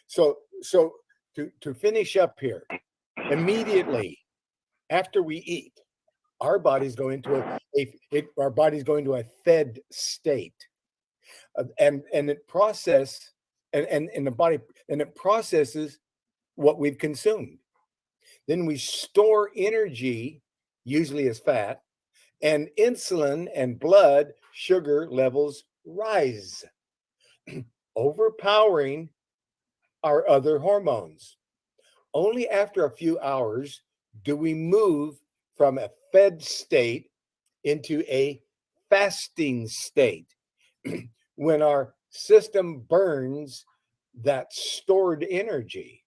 So to finish up here, immediately after we eat, our bodies go into a fed state, and it processes what we've consumed. Then we store energy, usually as fat, and insulin and blood sugar levels rise, overpowering our other hormones. Only after a few hours do we move from a fed state into a fasting state, when our system burns that stored energy.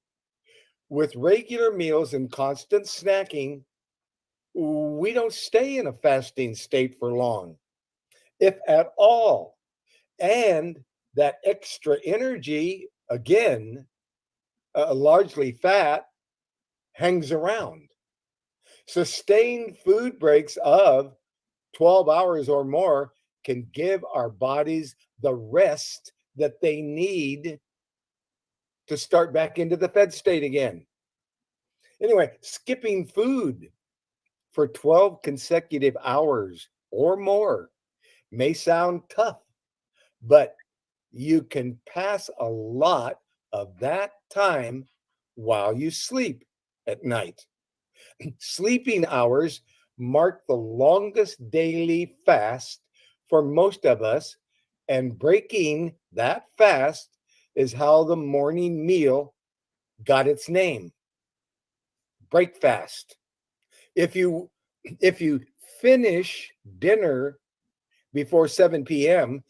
With regular meals and constant snacking, we don't stay in a fasting state for long, if at all. And that extra energy, again, largely fat, hangs around. Sustained food breaks of 12 hours or more can give our bodies the rest that they need to start back into the fed state again. Anyway, skipping food for 12 consecutive hours or more may sound tough, but you can pass a lot of that time while you sleep at night. Sleeping hours mark the longest daily fast for most of us, and breaking that fast is how the morning meal got its name. Break fast. If you finish dinner before 7 p.m.,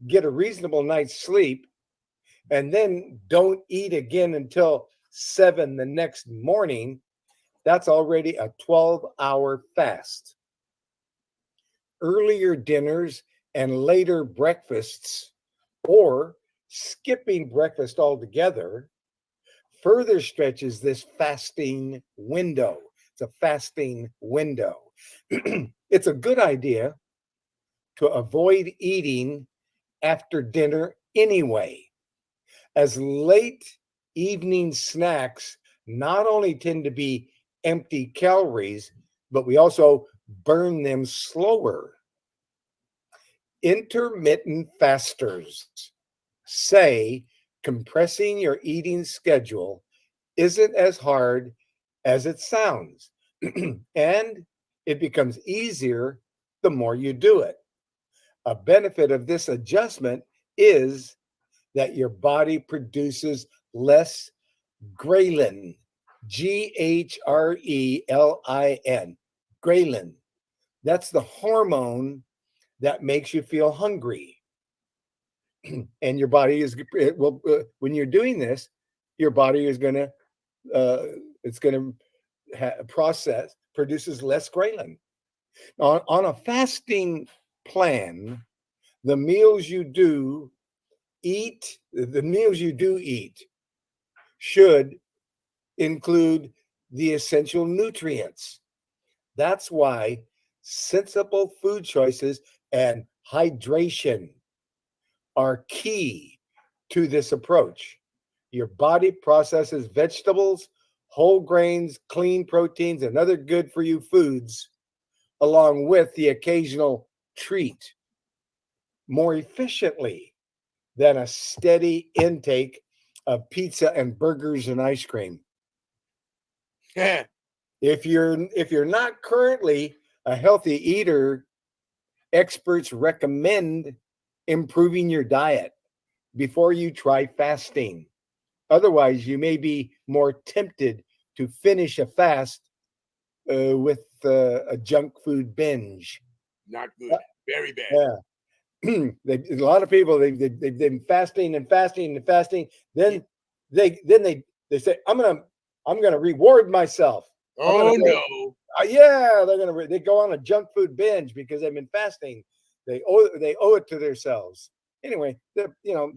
get a reasonable night's sleep, and then don't eat again until 7 the next morning, that's already a 12-hour fast. Earlier dinners and later breakfasts, or skipping breakfast altogether, further stretches this fasting window. It's a fasting window. It's a good idea to avoid eating after dinner anyway, as late evening snacks not only tend to be empty calories, but we also burn them slower. Intermittent fasters say compressing your eating schedule isn't as hard as it sounds, and it becomes easier the more you do it. A benefit of this adjustment is that your body produces less ghrelin, Ghrelin, ghrelin. That's the hormone that makes you feel hungry. And your body is, when you're doing this, your body is going to, produces less ghrelin. On a fasting plan, the meals you do eat should include the essential nutrients. That's why sensible food choices and hydration are key to this approach. Your body processes vegetables, whole grains, clean proteins, and other good for you foods, along with the occasional treat, more efficiently than a steady intake of pizza and burgers and ice cream. If you're not currently a healthy eater, experts recommend improving your diet before you try fasting. Otherwise, you may be more tempted to finish a fast with a junk food binge. Not good. Very bad. Yeah. A lot of people they've been fasting and fasting and fasting. Then they say, I'm gonna reward myself. Oh no! Yeah, they go on a junk food binge because they've been fasting. They owe it to themselves. Anyway, You know,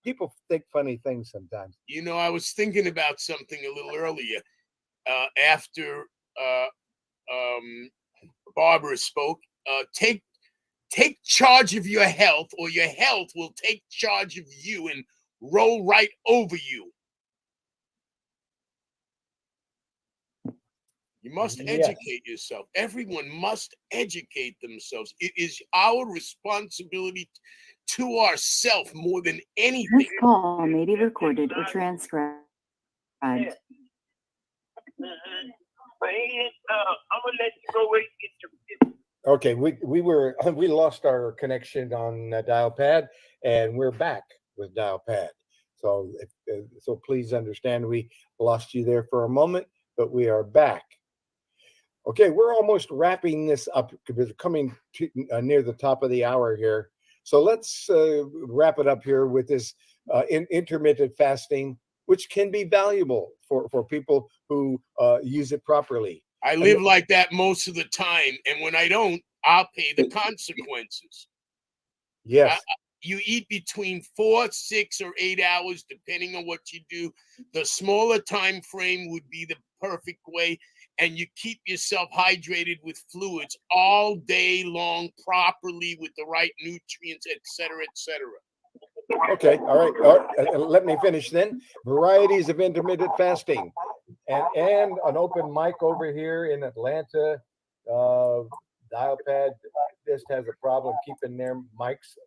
people think funny things sometimes. I was thinking about something a little earlier after Barbara spoke. Take charge of your health, or your health will take charge of you and roll right over you. You must educate yourself. Everyone must educate themselves. It is our responsibility to ourselves more than anything. This call may be recorded or transcribed. I'm gonna let you go wait. Okay, we lost our connection on dial pad, and we're back with dial pad. So please understand we lost you there for a moment, but we are back. Okay, we're almost wrapping this up because we're coming to, near the top of the hour here. So let's wrap it up here with this intermittent fasting, which can be valuable for people who use it properly. I live like that most of the time, and when I don't, I'll pay the consequences. Yes. You eat between 4, 6, or 8 hours, depending on what you do. The smaller time frame would be the perfect way, and you keep yourself hydrated with fluids all day long, properly with the right nutrients, etc., etc. Okay, all right. Let me finish then. Varieties of intermittent fasting, and an open mic over here in Atlanta. Dial pad just has a problem keeping their mics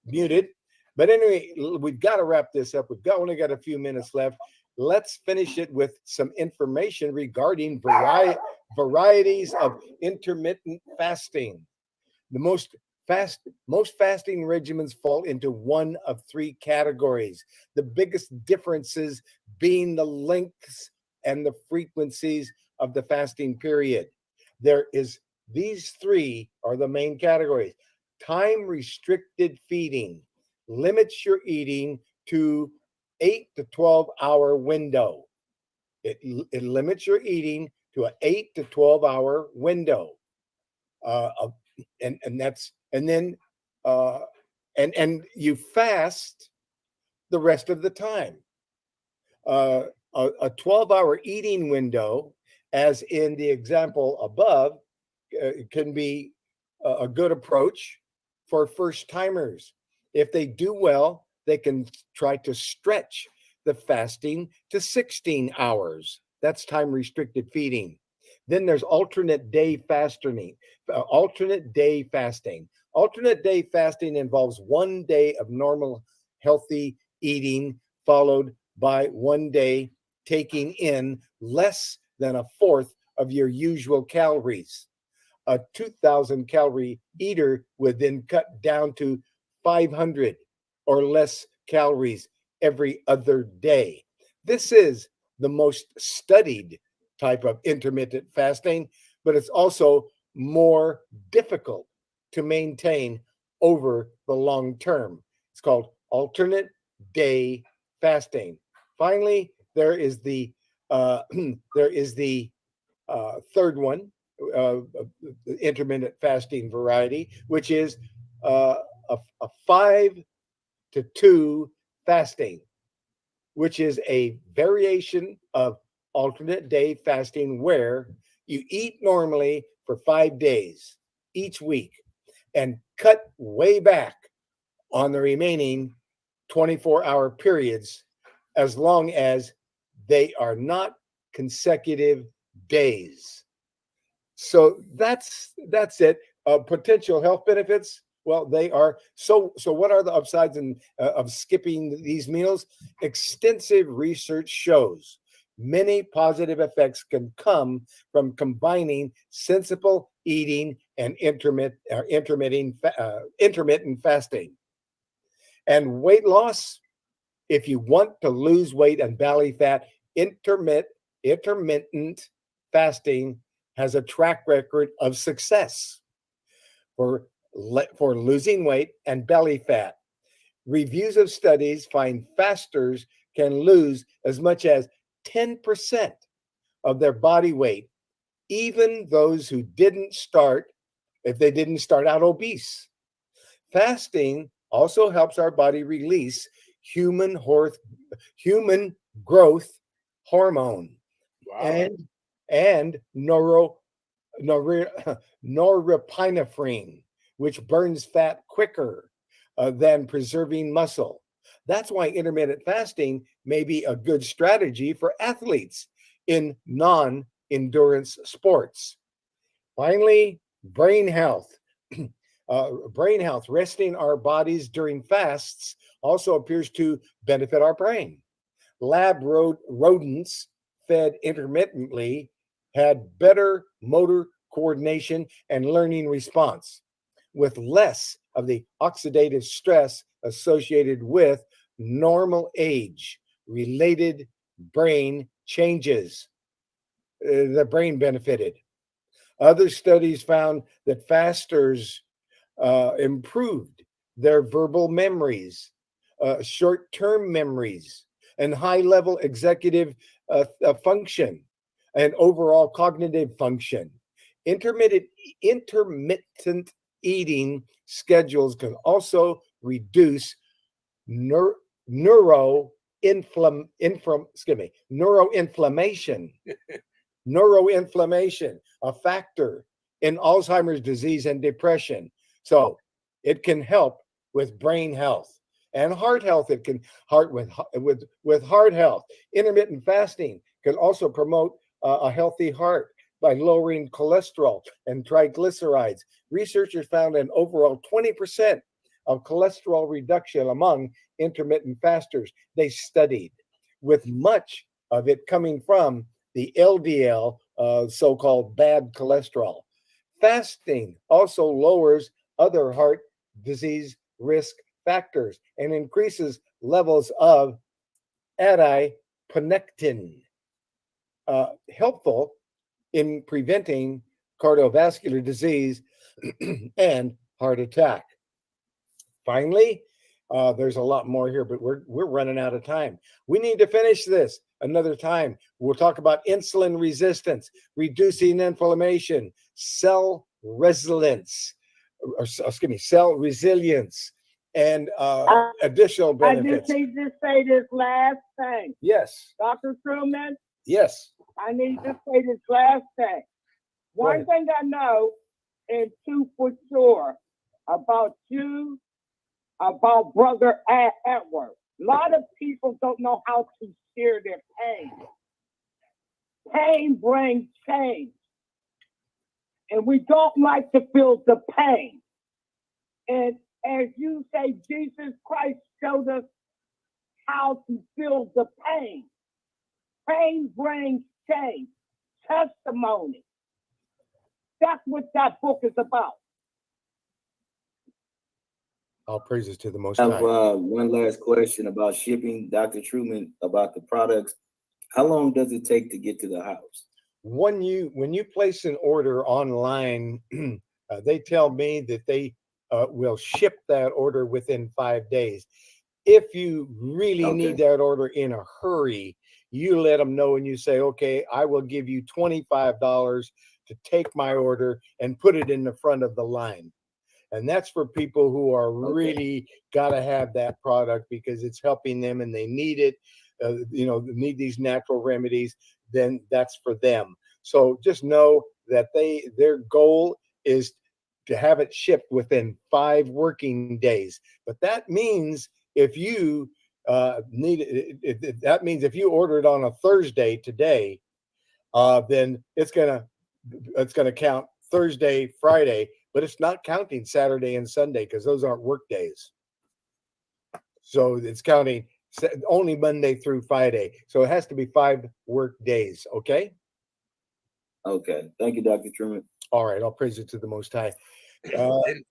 muted. But anyway, we've got to wrap this up. We've only got a few minutes left. Let's finish it with some information regarding varieties of intermittent fasting. The most fasting regimens fall into one of 3 categories. The biggest differences being the lengths and the frequencies of the fasting period. These 3 are the main categories. Time restricted feeding limits your eating to 8 to 12 hour window. It limits your eating to an 8 to 12 hour window. And you fast the rest of the time. A 12-hour eating window, as in the example above, can be a good approach for first timers. If they do well, they can try to stretch the fasting to 16 hours. That's time restricted feeding. Then there's alternate day fasting. Alternate day fasting involves 1 day of normal, healthy eating, followed by 1 day taking in less than a fourth of your usual calories. A 2,000 calorie eater would then cut down to 500 or less calories every other day. This is the most studied type of intermittent fasting, but it's also more difficult to maintain over the long term. It's called alternate day fasting. Finally, there is the third one, the intermittent fasting variety, which is a 5 to 2 fasting, which is a variation of alternate day fasting where you eat normally for 5 days each week and cut way back on the remaining 24-hour periods, as long as they are not consecutive days. So that's it. Potential health benefits. Well, they are so. What are the upsides of skipping these meals? Extensive research shows many positive effects can come from combining sensible eating and intermittent fasting. And weight loss, if you want to lose weight and belly fat, intermittent fasting has a track record of success for losing weight and belly fat. Reviews of studies find fasters can lose as much as 10% of their body weight, even those who didn't start, if they didn't start out obese. Fasting also helps our body release human growth hormone Wow. and norepinephrine, which burns fat quicker than preserving muscle. That's why intermittent fasting may be a good strategy for athletes in non-endurance sports. Finally, brain health. Brain health, resting our bodies during fasts also appears to benefit our brain. Lab rodents fed intermittently had better motor coordination and learning response, with less of the oxidative stress associated with normal age related brain changes. The brain benefited. Other studies found that fasters improved their verbal memories, short-term memories, and high-level executive function and overall cognitive function. Intermittent eating schedules can also reduce neuroinflammation, a factor in Alzheimer's disease and depression. So it can help with brain health and heart health. It can with heart health. Intermittent fasting can also promote a healthy heart by lowering cholesterol and triglycerides. Researchers found an overall 20% of cholesterol reduction among intermittent fasters they studied, with much of it coming from the LDL, so-called bad cholesterol. Fasting also lowers other heart disease risk factors and increases levels of adiponectin, helpful in preventing cardiovascular disease and heart attack. Finally, there's a lot more here, but we're running out of time. We need to finish this another time. We'll talk about insulin resistance, reducing inflammation, cell resilience, cell resilience, and additional benefits. I just need to say this last thing. Yes. Dr. Truman, Yes. I need to say this last thing. One thing I know and two for sure about you, about Brother Edward. A lot of people don't know how to share their pain. Pain brings change. And we don't like to feel the pain. And as you say, Jesus Christ showed us how to feel the pain. Pain brings change, testimony. That's what that book is about. All praises to the Most I High. have one last question about shipping, Dr. Truman, about the products. How long does it take to get to the house? When you place an order online, they tell me that they will ship that order within 5 days. If you really need that order in a hurry, you let them know and you say, okay, I will give you $25 to take my order and put it in the front of the line. And that's for people who are really got to have that product because it's helping them and they need it, need these natural remedies, then that's for them. So just know that their goal is to have it shipped within 5 working days. But that means if you need it, that means if you order it on a Thursday today, then it's gonna count Thursday, Friday, but it's not counting Saturday and Sunday because those aren't work days. So it's counting only Monday through Friday. So it has to be 5 work days. Okay. Okay. Thank you, Dr. Truman. All right. I'll praise it to the Most High. And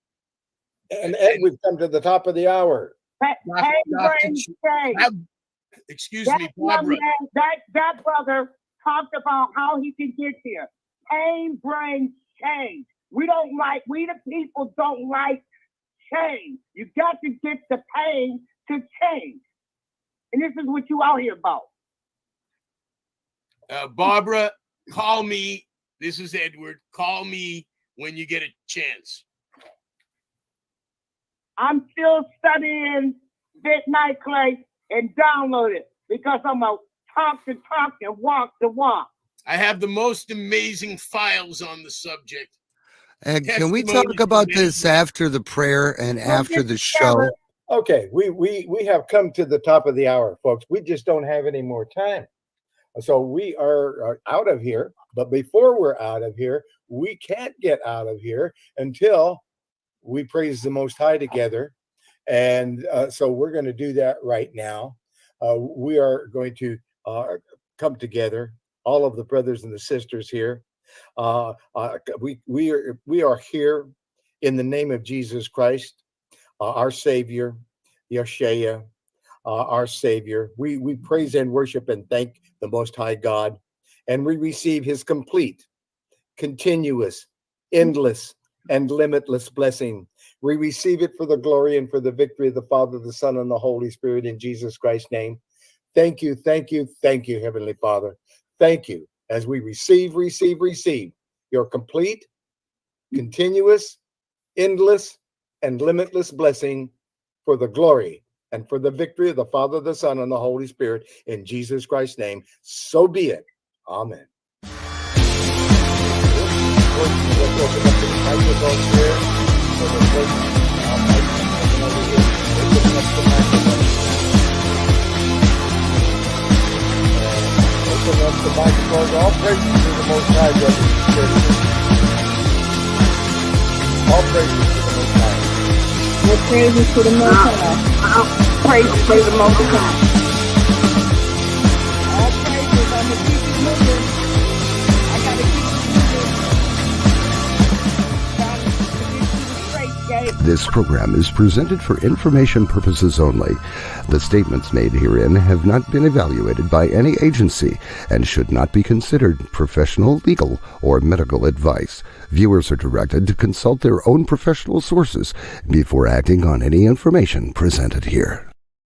Ed, we've come to the top of the hour. Excuse me, Barbara. That brother talked about how he can get here. Pain brings change. We the people don't like change. You got to get the pain to change. And this is what you out here about. Barbara, call me. This is Edward. Call me when you get a chance. I'm still studying Midnight Clay and download it because I'm a talk to talk and walk to walk. I have the most amazing files on the subject. And can we Testimony talk about from this many- after the prayer and We'll after get the together. show? Okay, we have come to the top of the hour, folks. We just don't have any more time. So we are out of here. But before we're out of here, we can't get out of here until we praise the Most High together. And so we're going to do that right now. We are going to come together, all of the brothers and the sisters here. We are here in the name of Jesus Christ, our Savior, Yeshua, our Savior. We praise and worship and thank the Most High God, and we receive His complete, continuous, endless, and limitless blessing. We receive it for the glory and for the victory of the Father, the Son, and the Holy Spirit in Jesus Christ's name. Thank you, thank you, thank you, Heavenly Father. Thank you as we receive your complete, continuous, endless, and limitless blessing for the glory and for the victory of the Father, the Son, and the Holy Spirit in Jesus Christ's name. So be it. Amen. Open up the microphone. All praises to the Most High, brothers and sisters. All praises to the Most High. Well, praises to the Most High. Praises to the Most High. All praises. I'm gonna keep it moving. I gotta keep it moving. This program is presented for information purposes only. The statements made herein have not been evaluated by any agency and should not be considered professional, legal, or medical advice. Viewers are directed to consult their own professional sources before acting on any information presented here.